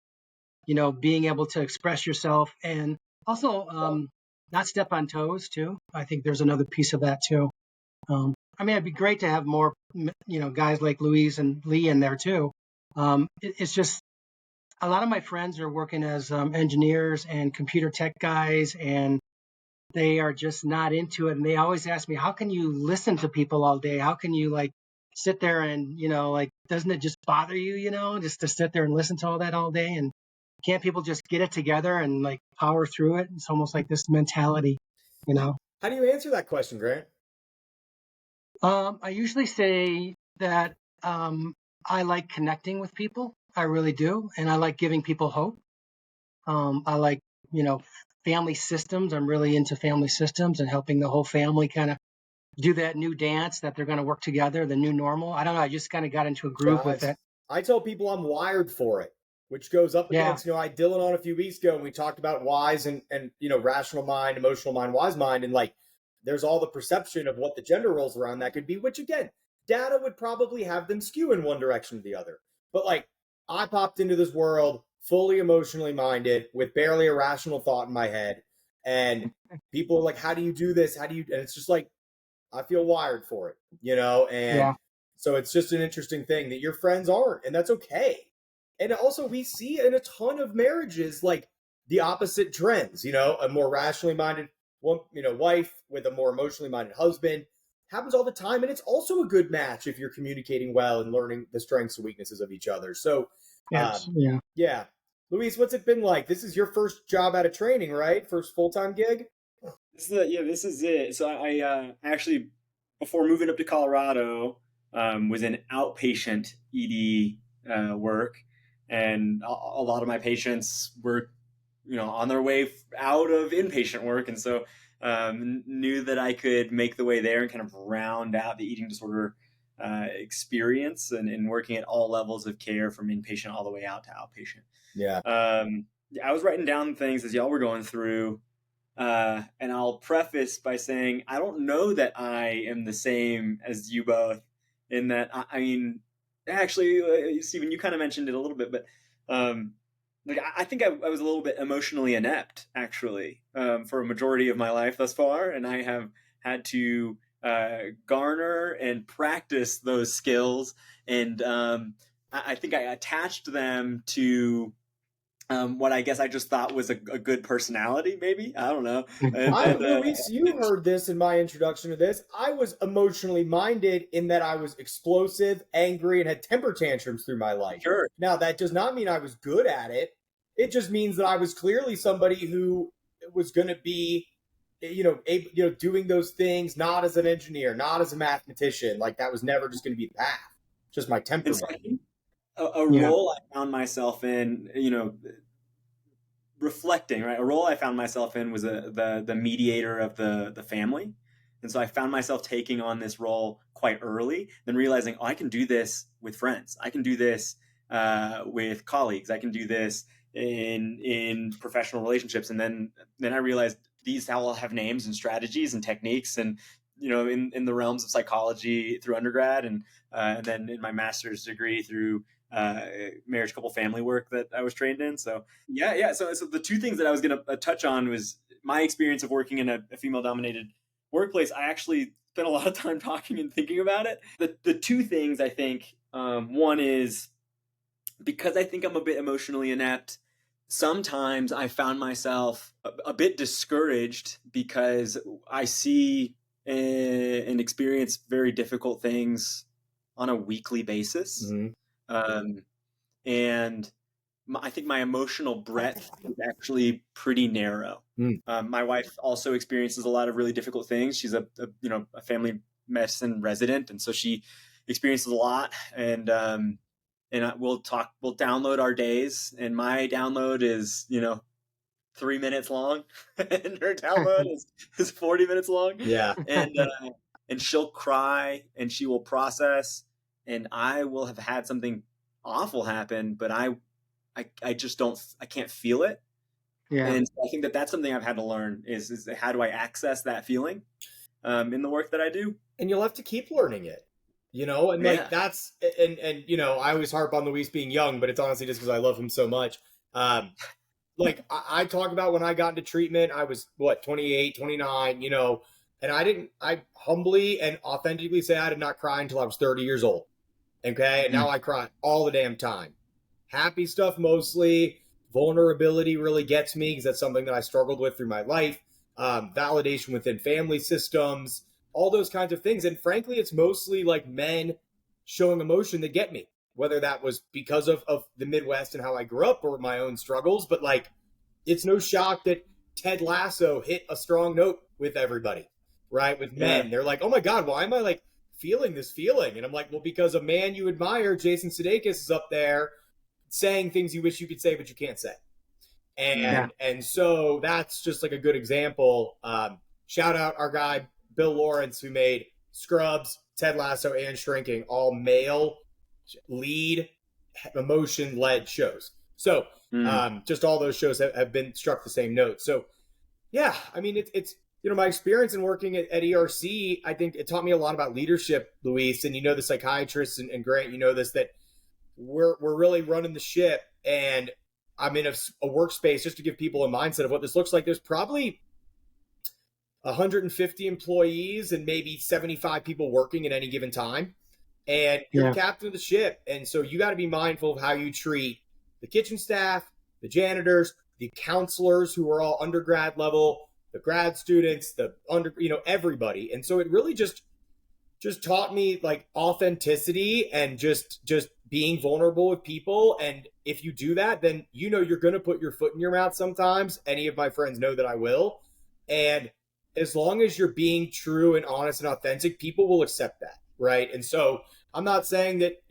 being able to express yourself and also not step on toes too. I think there's another piece of that too. I mean, it'd be great to have more, guys like Luis and Lee in there too. It's just a lot of my friends are working as engineers and computer tech guys, and they are just not into it. And they always ask me, how can you listen to people all day? How can you sit there and, doesn't it just bother you, just to sit there and listen to all that all day? And can't people just get it together and power through it? It's almost like this mentality, How do you answer that question, Grant? I usually say that I like connecting with people. I really do. And I like giving people hope. I like, family systems. I'm really into family systems and helping the whole family kind of do that new dance that they're going to work together, the new normal. I don't know. I just kind of got into a groove with it. I tell people I'm wired for it, which goes up against, I had Dylan on a few weeks ago and we talked about wise and rational mind, emotional mind, wise mind. And like, there's all the perception of what the gender roles around that could be, which again, data would probably have them skew in one direction or the other. But like, I popped into this world fully emotionally minded with barely a rational thought in my head. And people are like, how do you do this? And it's just like, I feel wired for it, and so it's just an interesting thing that your friends aren't, and that's okay. And also we see in a ton of marriages, like the opposite trends, a more rationally minded wife with a more emotionally minded husband happens all the time. And it's also a good match if you're communicating well and learning the strengths and weaknesses of each other. So yeah. Luis, what's it been like? This is your first job out of training, right? First full-time gig? This is it. So I actually, before moving up to Colorado, was in outpatient ED work, and a lot of my patients were, on their way out of inpatient work, and so knew that I could make the way there and kind of round out the eating disorder experience, and working at all levels of care from inpatient all the way out to outpatient. Yeah. I was writing down things as y'all were going through. And I'll preface by saying, I don't know that I am the same as you both, in that, I mean, actually, Stephen, you kind of mentioned it a little bit, but I think I was a little bit emotionally inept, actually, for a majority of my life thus far. And I have had to garner and practice those skills. And I think I attached them to what I guess I just thought was a good personality, maybe. I don't know. Luis, you heard this in my introduction to this. I was emotionally minded in that I was explosive, angry, and had temper tantrums through my life. Sure. Now, that does not mean I was good at it. It just means that I was clearly somebody who was going to be, doing those things, not as an engineer, not as a mathematician. Like, that was never just going to be the path. Just my temperament. A role I found myself in, reflecting, right? A role I found myself in was the mediator of the family. And so I found myself taking on this role quite early, then realizing, I can do this with friends. I can do this with colleagues. I can do this in professional relationships. And then I realized these all have names and strategies and techniques, and in the realms of psychology through undergrad, and then in my master's degree through marriage, couple, family work that I was trained in. So So the two things that I was going to touch on was my experience of working in a female-dominated workplace. I actually spent a lot of time talking and thinking about it. The two things, I think, one is, because I think I'm a bit emotionally inept, sometimes I found myself a bit discouraged because I see and experience very difficult things on a weekly basis. Mm-hmm. And I think my emotional breadth is actually pretty narrow. My wife also experiences a lot of really difficult things. She's a family medicine resident, and so she experiences a lot. And we'll download our days, and my download is 3 minutes long, and her download is 40 minutes long. Yeah. And she'll cry, and she will process, and I will have had something awful happen, but I just I can't feel it. Yeah. And so I think that's something I've had to learn is how do I access that feeling in the work that I do? And you'll have to keep learning it, and like that's, and I always harp on Luis being young, but it's honestly just because I love him so much. Like I talk about when I got into treatment, I was 28, 29, and I humbly and authentically say I did not cry until I was 30 years old. Okay. And now I cry all the damn time. Happy stuff mostly. Vulnerability really gets me because that's something that I struggled with through my life. Validation within family systems, all those kinds of things. And frankly, it's mostly like men showing emotion that get me, whether that was because of the Midwest and how I grew up or my own struggles. But like, it's no shock that Ted Lasso hit a strong note with everybody, right? With men. They're like, oh my God, why am I like feeling this feeling? And I'm like, well, because a man you admire, Jason Sudeikis, is up there saying things you wish you could say, but you can't say. And so that's just like a good example. Shout out our guy, Bill Lawrence, who made Scrubs, Ted Lasso, and Shrinking, all male lead emotion-led shows. So just all those shows have been struck the same note. So yeah, I mean, it's my experience in working at ERC, I think it taught me a lot about leadership, Luis, and the psychiatrists and Grant, this, that we're really running the ship, and I'm in a workspace, just to give people a mindset of what this looks like. There's probably 150 employees and maybe 75 people working at any given time. And you're the captain of the ship. And so you got to be mindful of how you treat the kitchen staff, the janitors, the counselors who are all undergrad level, the grad students, everybody. And so it really just taught me like authenticity and just being vulnerable with people. And if you do that, then you're going to put your foot in your mouth sometimes. Any of my friends know that I will. And as long as you're being true and honest and authentic, people will accept that, right? And so I'm not saying that,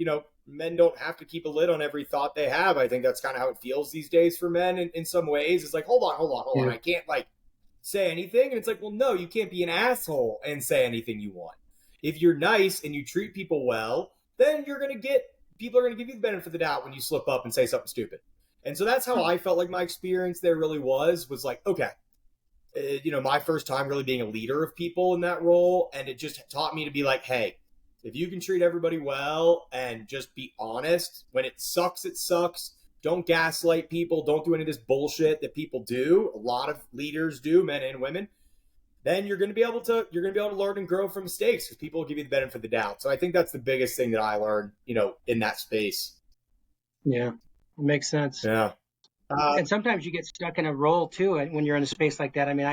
men don't have to keep a lid on every thought they have. I think that's kind of how it feels these days for men in some ways. It's like, hold on. I can't say anything. And it's like, well, no, you can't be an asshole and say anything you want. If you're nice and you treat people well, then people are going to give you the benefit of the doubt when you slip up and say something stupid. And so that's how I felt like my experience there really was like, okay, my first time really being a leader of people in that role. And it just taught me to be like, hey, if you can treat everybody well and just be honest, when it sucks, it sucks. Don't gaslight people. Don't do any of this bullshit that people do. A lot of leaders do, men and women. Then you're going to be able to learn and grow from mistakes because people will give you the benefit of the doubt. So I think that's the biggest thing that I learned, in that space. Yeah, it makes sense. Yeah. And sometimes you get stuck in a role too when you're in a space like that. I mean,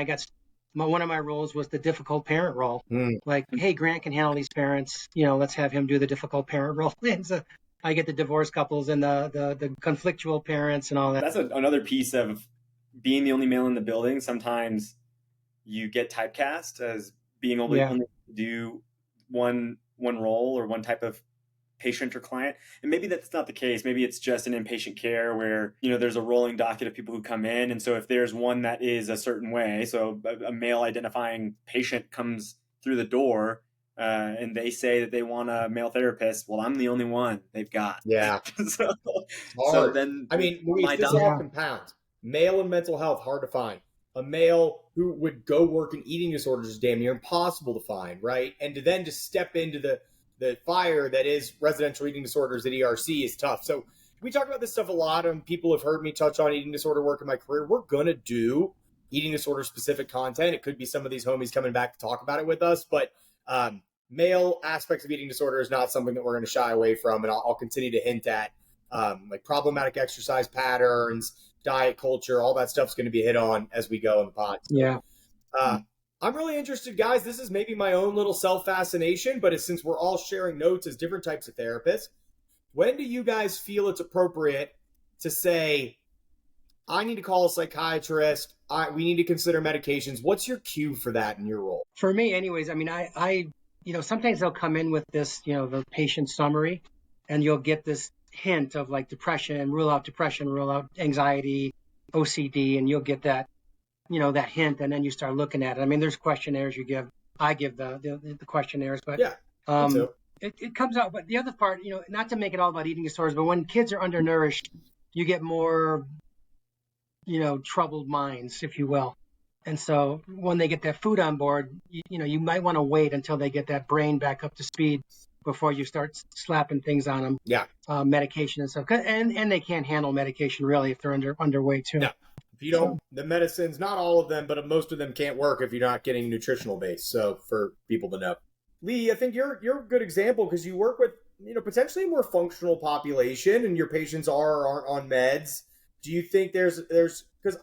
one of my roles was the difficult parent role. Like, hey, Grant can handle these parents. Let's have him do the difficult parent role. And so I get the divorced couples and the conflictual parents and all that. That's another piece of being the only male in the building. Sometimes you get typecast as being only to do one role or one type of patient or client. And maybe that's not the case. Maybe it's just an inpatient care where, there's a rolling docket of people who come in. And so if there's one that is a certain way, so a male identifying patient comes through the door and they say that they want a male therapist, well, I'm the only one they've got. Yeah. so then, I mean, Luis, this all compounds. Male and mental health, hard to find. A male who would go work in eating disorders is damn near impossible to find, right? And to then just step into the fire that is residential eating disorders at ERC is tough. So we talk about this stuff a lot, and people have heard me touch on eating disorder work in my career. We're going to do eating disorder specific content. It could be some of these homies coming back to talk about it with us, but male aspects of eating disorder is not something that we're going to shy away from. And I'll continue to hint at like problematic exercise patterns, diet culture, all that stuff's going to be hit on as we go in the pod. So, yeah. I'm really interested, guys. This is maybe my own little self-fascination, but since we're all sharing notes as different types of therapists, when do you guys feel it's appropriate to say, I need to call a psychiatrist, we need to consider medications? What's your cue for that in your role? For me, anyways, I mean, I sometimes they'll come in with this, the patient summary, and you'll get this hint of like depression, rule out anxiety, OCD, and you'll get that, that hint, and then you start looking at it. I mean, there's questionnaires I give the questionnaires, but it comes out. But the other part, not to make it all about eating disorders, but when kids are undernourished, you get more, troubled minds, if you will. And so when they get that food on board, you might want to wait until they get that brain back up to speed before you start slapping things on them. Yeah. Medication and stuff. And they can't handle medication really if they're underweight too. No. If you don't, the medicines, not all of them, but most of them can't work if you're not getting nutritional base. So for people to know. Lee, I think you're a good example because you work with, potentially a more functional population and your patients are or aren't on meds. Do you think there's, because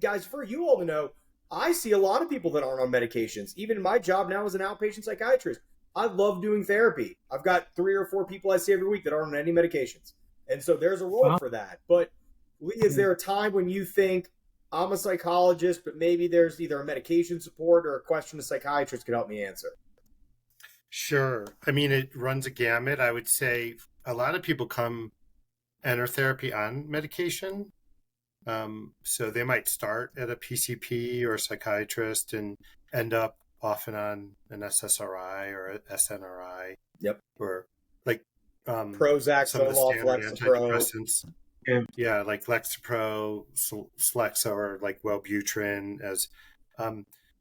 guys, for you all to know, I see a lot of people that aren't on medications. Even my job now as an outpatient psychiatrist, I love doing therapy. I've got 3 or 4 people I see every week that aren't on any medications. And so there's a role for that. But Lee, is there a time when you think I'm a psychologist, but maybe there's either a medication support or a question a psychiatrist could help me answer? Sure. I mean, it runs a gamut. I would say a lot of people enter therapy on medication. So they might start at a PCP or a psychiatrist and end up often on an SSRI or a SNRI. Yep. Or like Prozac, some of the Zoloft, standard Lexapro. antidepressants. Yeah, like Lexapro, Celexa, or like Wellbutrin as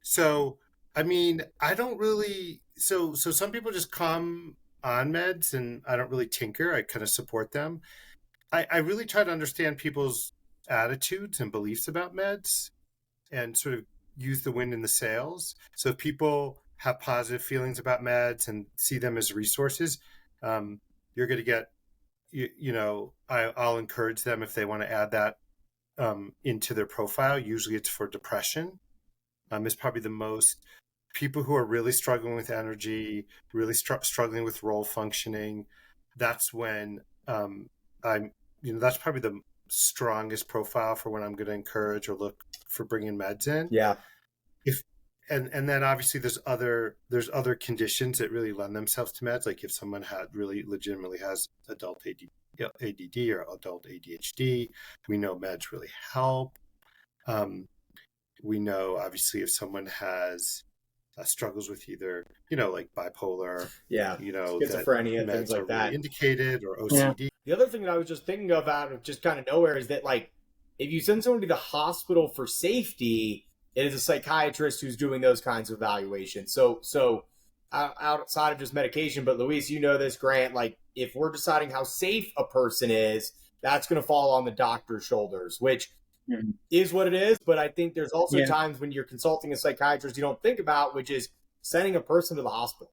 so I mean, I don't really so some people just come on meds and I don't really tinker. I kind of support them. I really try to understand people's attitudes and beliefs about meds and sort of use the wind in the sails. So if people have positive feelings about meds and see them as resources, you're going to get, I'll encourage them if they want to add that into their profile. Usually it's for depression. It's probably the most people who are really struggling with energy, really struggling with role functioning. That's when that's probably the strongest profile for when I'm going to encourage or look for bringing meds in. Yeah. And then obviously there's other conditions that really lend themselves to meds. Like if someone really legitimately has adult ADD or adult ADHD, we know meds really help. We know obviously if someone has struggles with either, like bipolar, schizophrenia, that things like that, really indicated, or OCD. Yeah. The other thing that I was just thinking of out of just kind of nowhere is that, like, if you send someone to the hospital for safety, it is a psychiatrist who's doing those kinds of evaluations. So outside of just medication, but Luis, you know this, Grant, like if we're deciding how safe a person is, that's going to fall on the doctor's shoulders, which is what it is. But I think there's also times when you're consulting a psychiatrist you don't think about, which is sending a person to the hospital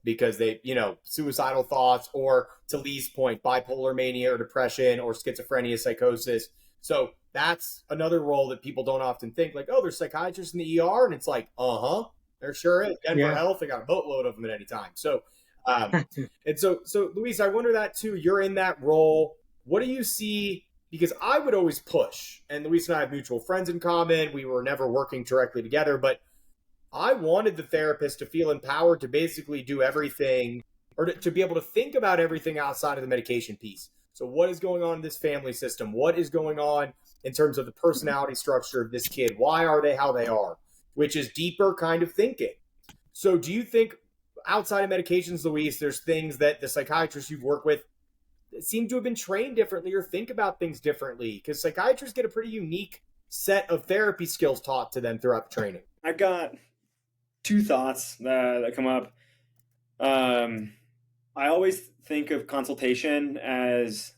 because they, suicidal thoughts, or to Lee's point, bipolar mania or depression or schizophrenia, psychosis. So that's another role that people don't often think, like, oh, there's psychiatrists in the ER. And it's like, there sure is. Denver Health, they got a boatload of them at any time. So, and so Luis, I wonder that too, you're in that role. What do you see? Because I would always push, and Luis and I have mutual friends in common. We were never working directly together, but I wanted the therapist to feel empowered to basically do everything, or to be able to think about everything outside of the medication piece. So what is going on in this family system? What is going on in terms of the personality structure of this kid? Why are they how they are? Which is deeper kind of thinking. So do you think outside of medications, Luis, there's things that the psychiatrists you've worked with seem to have been trained differently or think about things differently? Because psychiatrists get a pretty unique set of therapy skills taught to them throughout the training. I've got two thoughts that come up. I always think of consultation as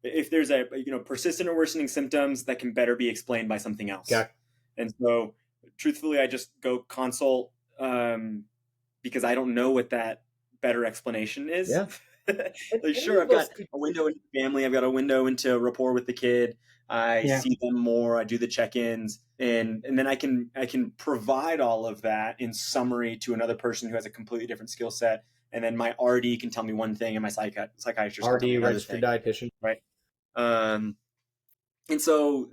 if there's a persistent or worsening symptoms that can better be explained by something else. Okay. And so truthfully, I just go consult because I don't know what that better explanation is. Yeah. Like, sure, I've got a window into family. I've got a window into rapport with the kid. I see them more. I do the check-ins, and then I can provide all of that in summary to another person who has a completely different skill set. And then my RD can tell me one thing, and my psychiatrist can tell me another registered thing. dietitian, right? And so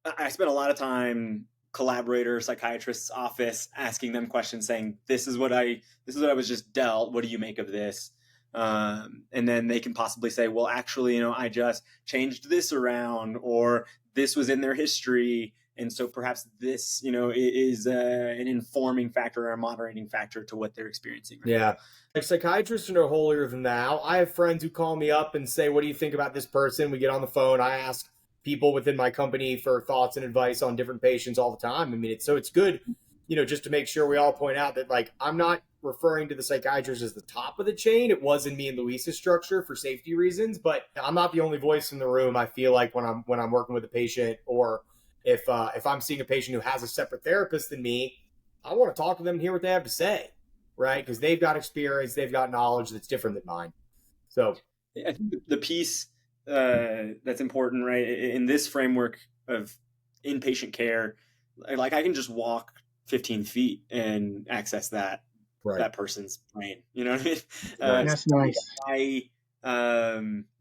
I spent a lot of time psychiatrist's office asking them questions, saying, "This is what I was just dealt. What do you make of this?" And then they can possibly say, well, actually, I just changed this around, or this was in their history. And so perhaps this, is an informing factor or a moderating factor to what they're experiencing. Right now. Like psychiatrists are no holier than thou. I have friends who call me up and say, what do you think about this person? We get on the phone. I ask people within my company for thoughts and advice on different patients all the time. I mean, it's good, just to make sure we all point out that, like, I'm not referring to the psychiatrist as the top of the chain. It was in me and Luis's structure for safety reasons, but I'm not the only voice in the room. I feel like when I'm working with a patient, or if I'm seeing a patient who has a separate therapist than me, I want to talk to them and hear what they have to say, right? Because they've got experience, they've got knowledge that's different than mine. So I think the piece that's important, right, in this framework of inpatient care, like I can just walk 15 feet and access that person's brain. You know what I mean? That's nice.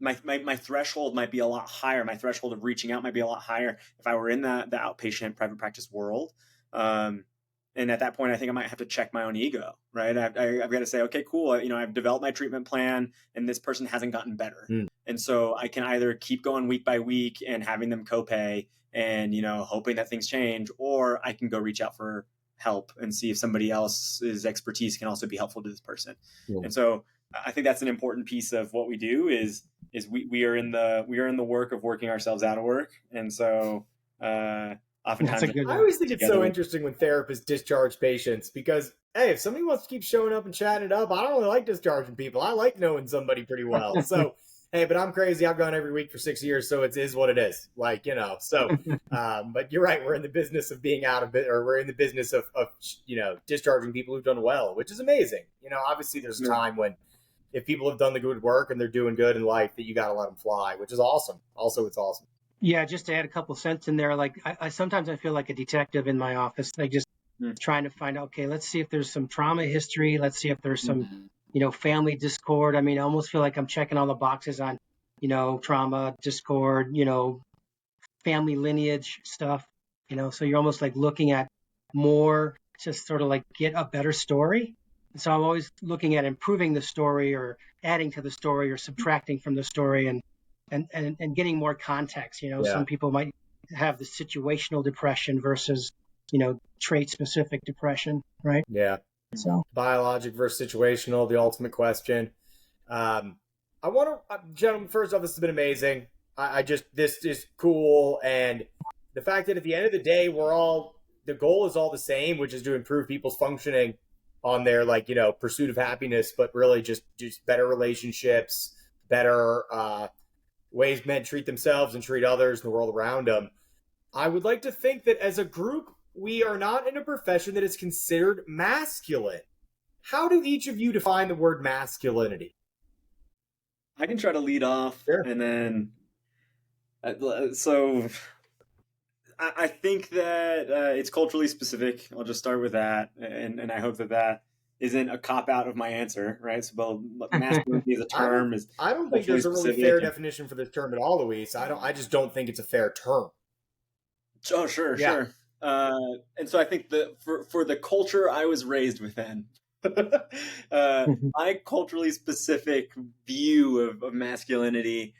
My threshold might be a lot higher. My threshold of reaching out might be a lot higher if I were in the outpatient private practice world. And at that point, I think I might have to check my own ego, right? I've got to say, okay, cool. I've developed my treatment plan, and this person hasn't gotten better. And so I can either keep going week by week and having them copay and, hoping that things change, or I can go reach out for help and see if somebody else's expertise can also be helpful to this person. Yeah. And so I think that's an important piece of what we do is we are in the work of working ourselves out of work. And so oftentimes I always think it's so interesting when therapists discharge patients because, hey, if somebody wants to keep showing up and chatting it up, I don't really like discharging people. I like knowing somebody pretty well. So, hey, but I'm crazy. I've gone every week for 6 years, so it is what it is. Like, so, but you're right. We're in the business of being out of it, or we're in the business of discharging people who've done well, which is amazing. Obviously there's a time when if people have done the good work and they're doing good in life that you got to let them fly, which is awesome. Also, it's awesome. Yeah, just to add a couple cents in there, like I sometimes I feel like a detective in my office, like just trying to find out, okay, let's see if there's some trauma history. Let's see if there's some, family discord. I mean, I almost feel like I'm checking all the boxes on, trauma, discord, family lineage stuff, so you're almost like looking at more to sort of like get a better story. So I'm always looking at improving the story or adding to the story or subtracting from the story and getting more context. Some people might have the situational depression versus, trait specific depression, right? Yeah. So biologic versus situational, the ultimate question. I want to, gentlemen, first off, this has been amazing. This is cool. And the fact that at the end of the day, the goal is all the same, which is to improve people's functioning on their pursuit of happiness, but really just better relationships, better, ways men treat themselves and treat others in the world around them. I would like to think that as a group, we are not in a profession that is considered masculine. How do each of you define the word masculinity? I can try to lead off, Sure. And then, so I think that it's culturally specific. I'll just start with that, and I hope that isn't a cop out of my answer, right? So, masculinity as a term is. I don't think there's a really fair definition for this term at all, Luis. I just don't think it's a fair term. Oh, sure. And so I think that for the culture I was raised within, my culturally specific view of masculinity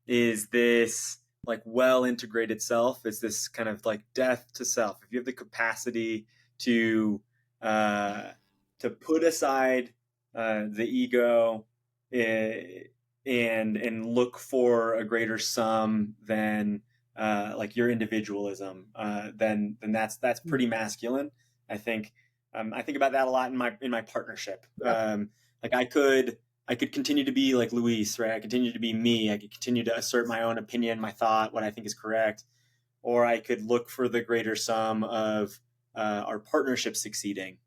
is this like well-integrated self, is this kind of like death to self. If you have the capacity to put aside the ego and look for a greater sum than like your individualism, then that's pretty masculine. I think about that a lot in my partnership. Like I could continue to be like Luis, right? I continue to be me. I could continue to assert my own opinion, my thought, what I think is correct, or I could look for the greater sum of our partnership succeeding.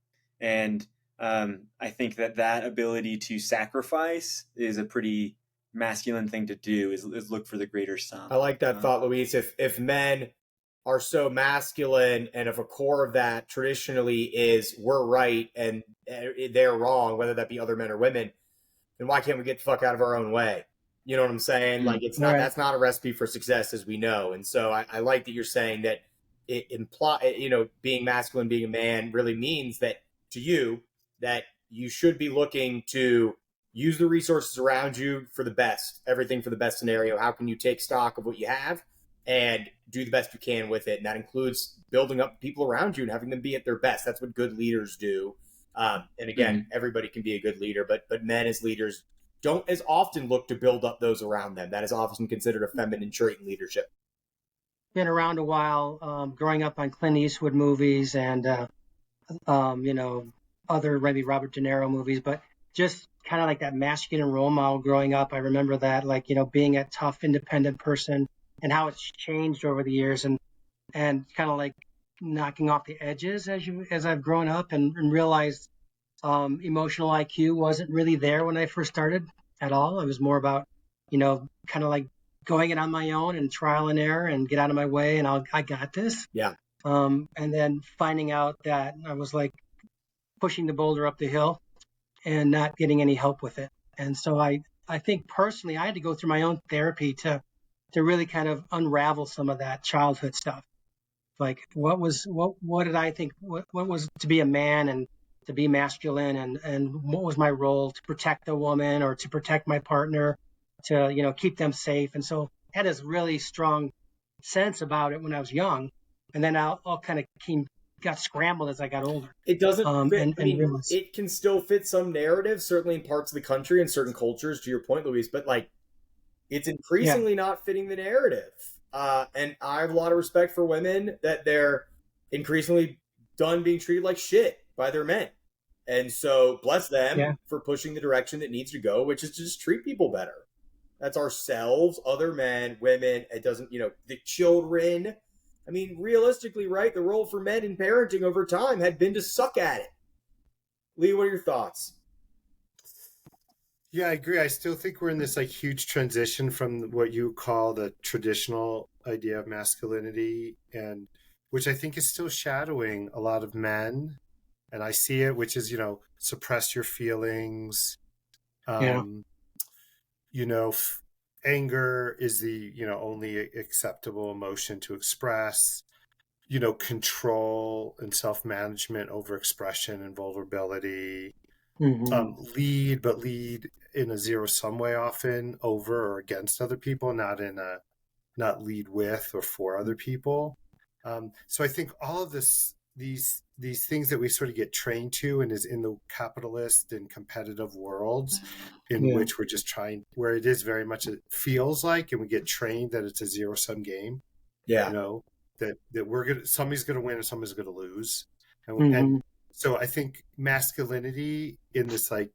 And I think that ability to sacrifice is a pretty masculine thing to do, is look for the greater sum. I like that thought, Luis. If men are so masculine, and if a core of that traditionally is we're right and they're wrong, whether that be other men or women, then why can't we get the fuck out of our own way? You know what I'm saying? Like it's not, that's not a recipe for success, as we know. And so I like that you're saying that being masculine, being a man really means that to you, that you should be looking to use the resources around you for the best, everything for the best scenario. How can you take stock of what you have and do the best you can with it? And that includes building up people around you and having them be at their best. That's what good leaders do. And again, everybody can be a good leader, but men as leaders don't as often look to build up those around them. That is often considered a feminine trait in leadership. Been around a while, growing up on Clint Eastwood movies and, other maybe Robert De Niro movies, but just kind of like that masculine role model growing up. I remember that, being a tough, independent person and how it's changed over the years and kind of like knocking off the edges as I've grown up and realized emotional IQ wasn't really there when I first started at all. It was more about, kind of like going it on my own and trial and error and get out of my way and I got this. Yeah. And then finding out that I was like pushing the boulder up the hill and not getting any help with it. And so I think personally I had to go through my own therapy to really kind of unravel some of that childhood stuff. Like what did I think, what was to be a man and to be masculine and what was my role to protect a woman or to protect my partner, to, keep them safe. And so I had this really strong sense about it when I was young. And then I'll kind of got scrambled as I got older. It doesn't fit. And realized, it can still fit some narratives, certainly in parts of the country and certain cultures, to your point, Luis, but like, it's increasingly not fitting the narrative. And I have a lot of respect for women that they're increasingly done being treated like shit by their men. And so bless them for pushing the direction that needs to go, which is to just treat people better. That's ourselves, other men, women. It doesn't, the children. I mean, realistically, right? The role for men in parenting over time had been to suck at it. Lee, what are your thoughts? Yeah, I agree. I still think we're in this like huge transition from what you call the traditional idea of masculinity, and which I think is still shadowing a lot of men. And I see it, which is, suppress your feelings. Anger is the, only acceptable emotion to express. Control and self-management over expression and vulnerability. Lead, but lead in a zero-sum way often, over or against other people, not lead with or for other people. So I think all of these things that we sort of get trained to and is in the capitalist and competitive worlds in which we're just trying, where it is very much, it feels like, and we get trained that it's a zero-sum game. That somebody's gonna win and somebody's gonna lose. And so I think masculinity in this, like,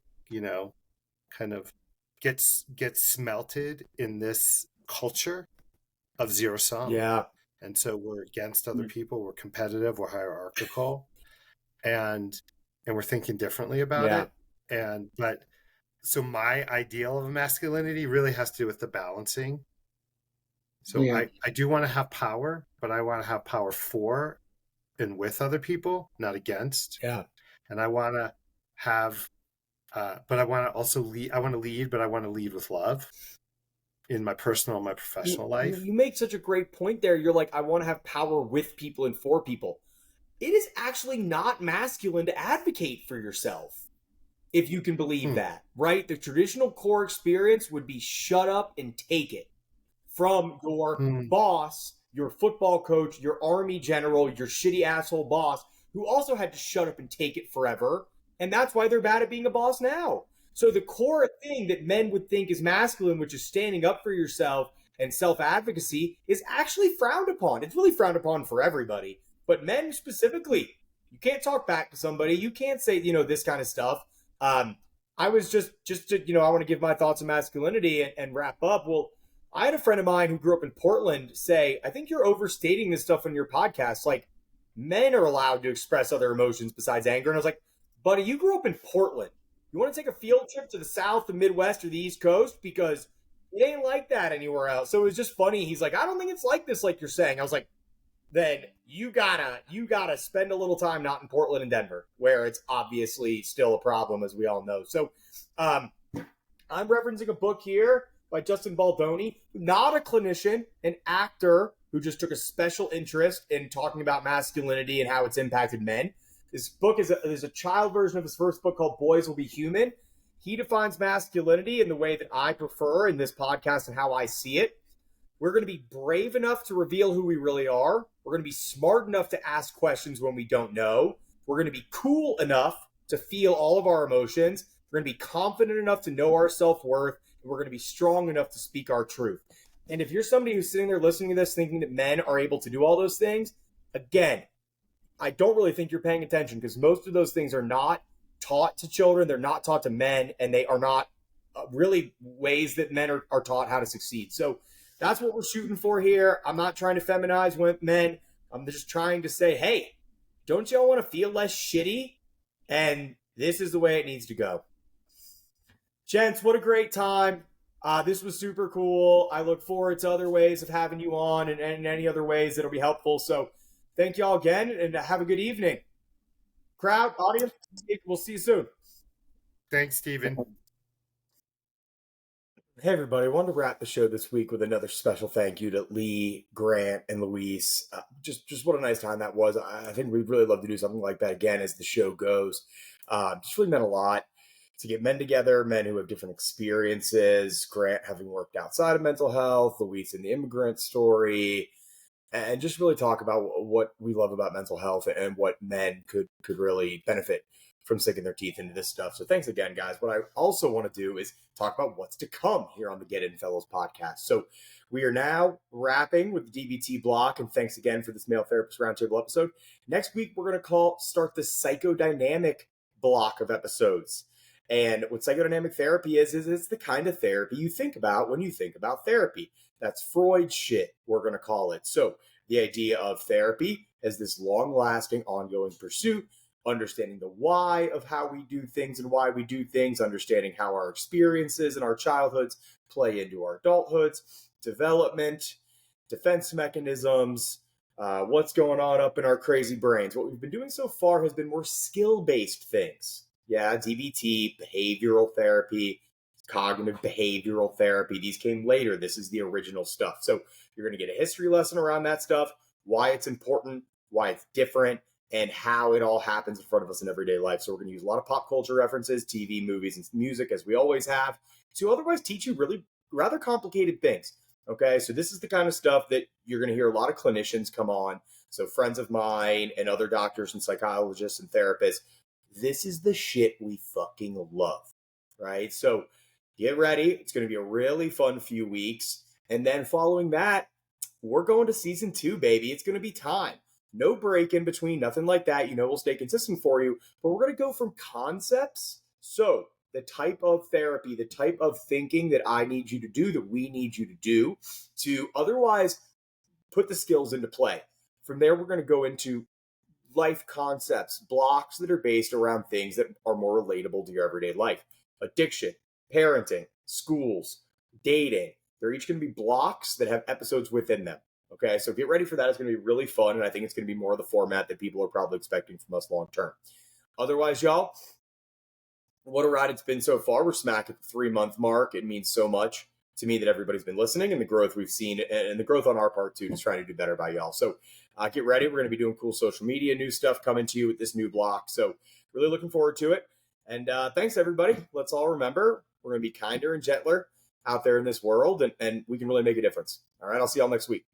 kind of gets smelted in this culture of zero sum. Yeah. And so we're against other people, we're competitive, we're hierarchical, and we're thinking differently about it. So my ideal of masculinity really has to do with the balancing. So I do want to have power, but I want to have power for and with other people, not against. Yeah. And I want to have, but I want to also lead. I want to lead, but I want to lead with love in my personal and my professional life. You make such a great point there. You're like, I want to have power with people and for people. It is actually not masculine to advocate for yourself, if you can believe that, right? The traditional core experience would be shut up and take it from your boss, your football coach, your army general, your shitty asshole boss, who also had to shut up and take it forever. And that's why they're bad at being a boss now. So the core thing that men would think is masculine, which is standing up for yourself and self-advocacy, is actually frowned upon. It's really frowned upon for everybody. But men specifically, you can't talk back to somebody. You can't say, this kind of stuff. I was just to, I want to give my thoughts on masculinity and wrap up. Well, I had a friend of mine who grew up in Portland say, I think you're overstating this stuff on your podcast. Like, men are allowed to express other emotions besides anger. And I was like, buddy, you grew up in Portland. You want to take a field trip to the South, the Midwest, or the East Coast? Because it ain't like that anywhere else. So it was just funny. He's like, I don't think it's like this, like you're saying. I was like, then you gotta spend a little time not in Portland and Denver, where it's obviously still a problem, as we all know. So I'm referencing a book here by Justin Baldoni, not a clinician, an actor who just took a special interest in talking about masculinity and how it's impacted men. This book is a child version of his first book called Boys Will Be Human. He defines masculinity in the way that I prefer in this podcast and how I see it. We're going to be brave enough to reveal who we really are. We're going to be smart enough to ask questions when we don't know. We're going to be cool enough to feel all of our emotions. We're going to be confident enough to know our self-worth. And we're going to be strong enough to speak our truth. And if you're somebody who's sitting there listening to this thinking that men are able to do all those things, again, I don't really think you're paying attention, because most of those things are not taught to children. They're not taught to men, and they are not really ways that men are taught how to succeed. So that's what we're shooting for here. I'm not trying to feminize men. I'm just trying to say, hey, don't y'all want to feel less shitty? And this is the way it needs to go. Gents, what a great time. This was super cool. I look forward to other ways of having you on and any other ways that'll be helpful. So thank y'all again, and have a good evening. Crowd, audience, we'll see you soon. Thanks, Stephen. Hey, everybody. I wanted to wrap the show this week with another special thank you to Lee, Grant, and Luis. Just what a nice time that was. I think we'd really love to do something like that again as the show goes. Just really meant a lot to get men together, men who have different experiences. Grant having worked outside of mental health, Luis in the immigrant story, and just really talk about what we love about mental health and what men could really benefit from sinking their teeth into this stuff. So thanks again, guys. What I also want to do is talk about what's to come here on the Get In Fellows podcast. So we are now wrapping with the DBT block, and thanks again for this Male Therapist Roundtable episode. Next week, we're going to start the Psychodynamic block of episodes. And what psychodynamic therapy is it's the kind of therapy you think about when you think about therapy. That's Freud shit, we're going to call it. So the idea of therapy as this long-lasting, ongoing pursuit, understanding the why of how we do things and why we do things, understanding how our experiences in our childhoods play into our adulthoods, development, defense mechanisms, what's going on up in our crazy brains. What we've been doing so far has been more skill-based things. Yeah, DBT, behavioral therapy, cognitive behavioral therapy. These came later. This is the original stuff. So you're going to get a history lesson around that stuff, why it's important, why it's different, and how it all happens in front of us in everyday life. So we're going to use a lot of pop culture references, TV, movies, and music, as we always have, to otherwise teach you really rather complicated things. Okay, so this is the kind of stuff that you're going to hear a lot of clinicians come on. So friends of mine and other doctors and psychologists and therapists, this is the shit we fucking love, right? So get ready. It's going to be a really fun few weeks. And then following that, we're going to season 2, baby. It's going to be time. No break in between, nothing like that. We'll stay consistent for you. But we're going to go from concepts. So the type of therapy, the type of thinking that I need you to do, that we need you to do, to otherwise put the skills into play. From there, we're going to go into life concepts, blocks that are based around things that are more relatable to your everyday life. Addiction, parenting, schools, dating. They're each going to be blocks that have episodes within them. Okay, so get ready for that. It's going to be really fun, and I think it's going to be more of the format that people are probably expecting from us long term. Otherwise, y'all, what a ride it's been so far. We're smack at the 3-month mark. It means so much to me that everybody's been listening, and the growth we've seen, and the growth on our part too, just trying to do better by y'all. So get ready. We're going to be doing cool social media, new stuff coming to you with this new block. So really looking forward to it. And thanks, everybody. Let's all remember, we're going to be kinder and gentler out there in this world, and we can really make a difference. All right, I'll see y'all next week.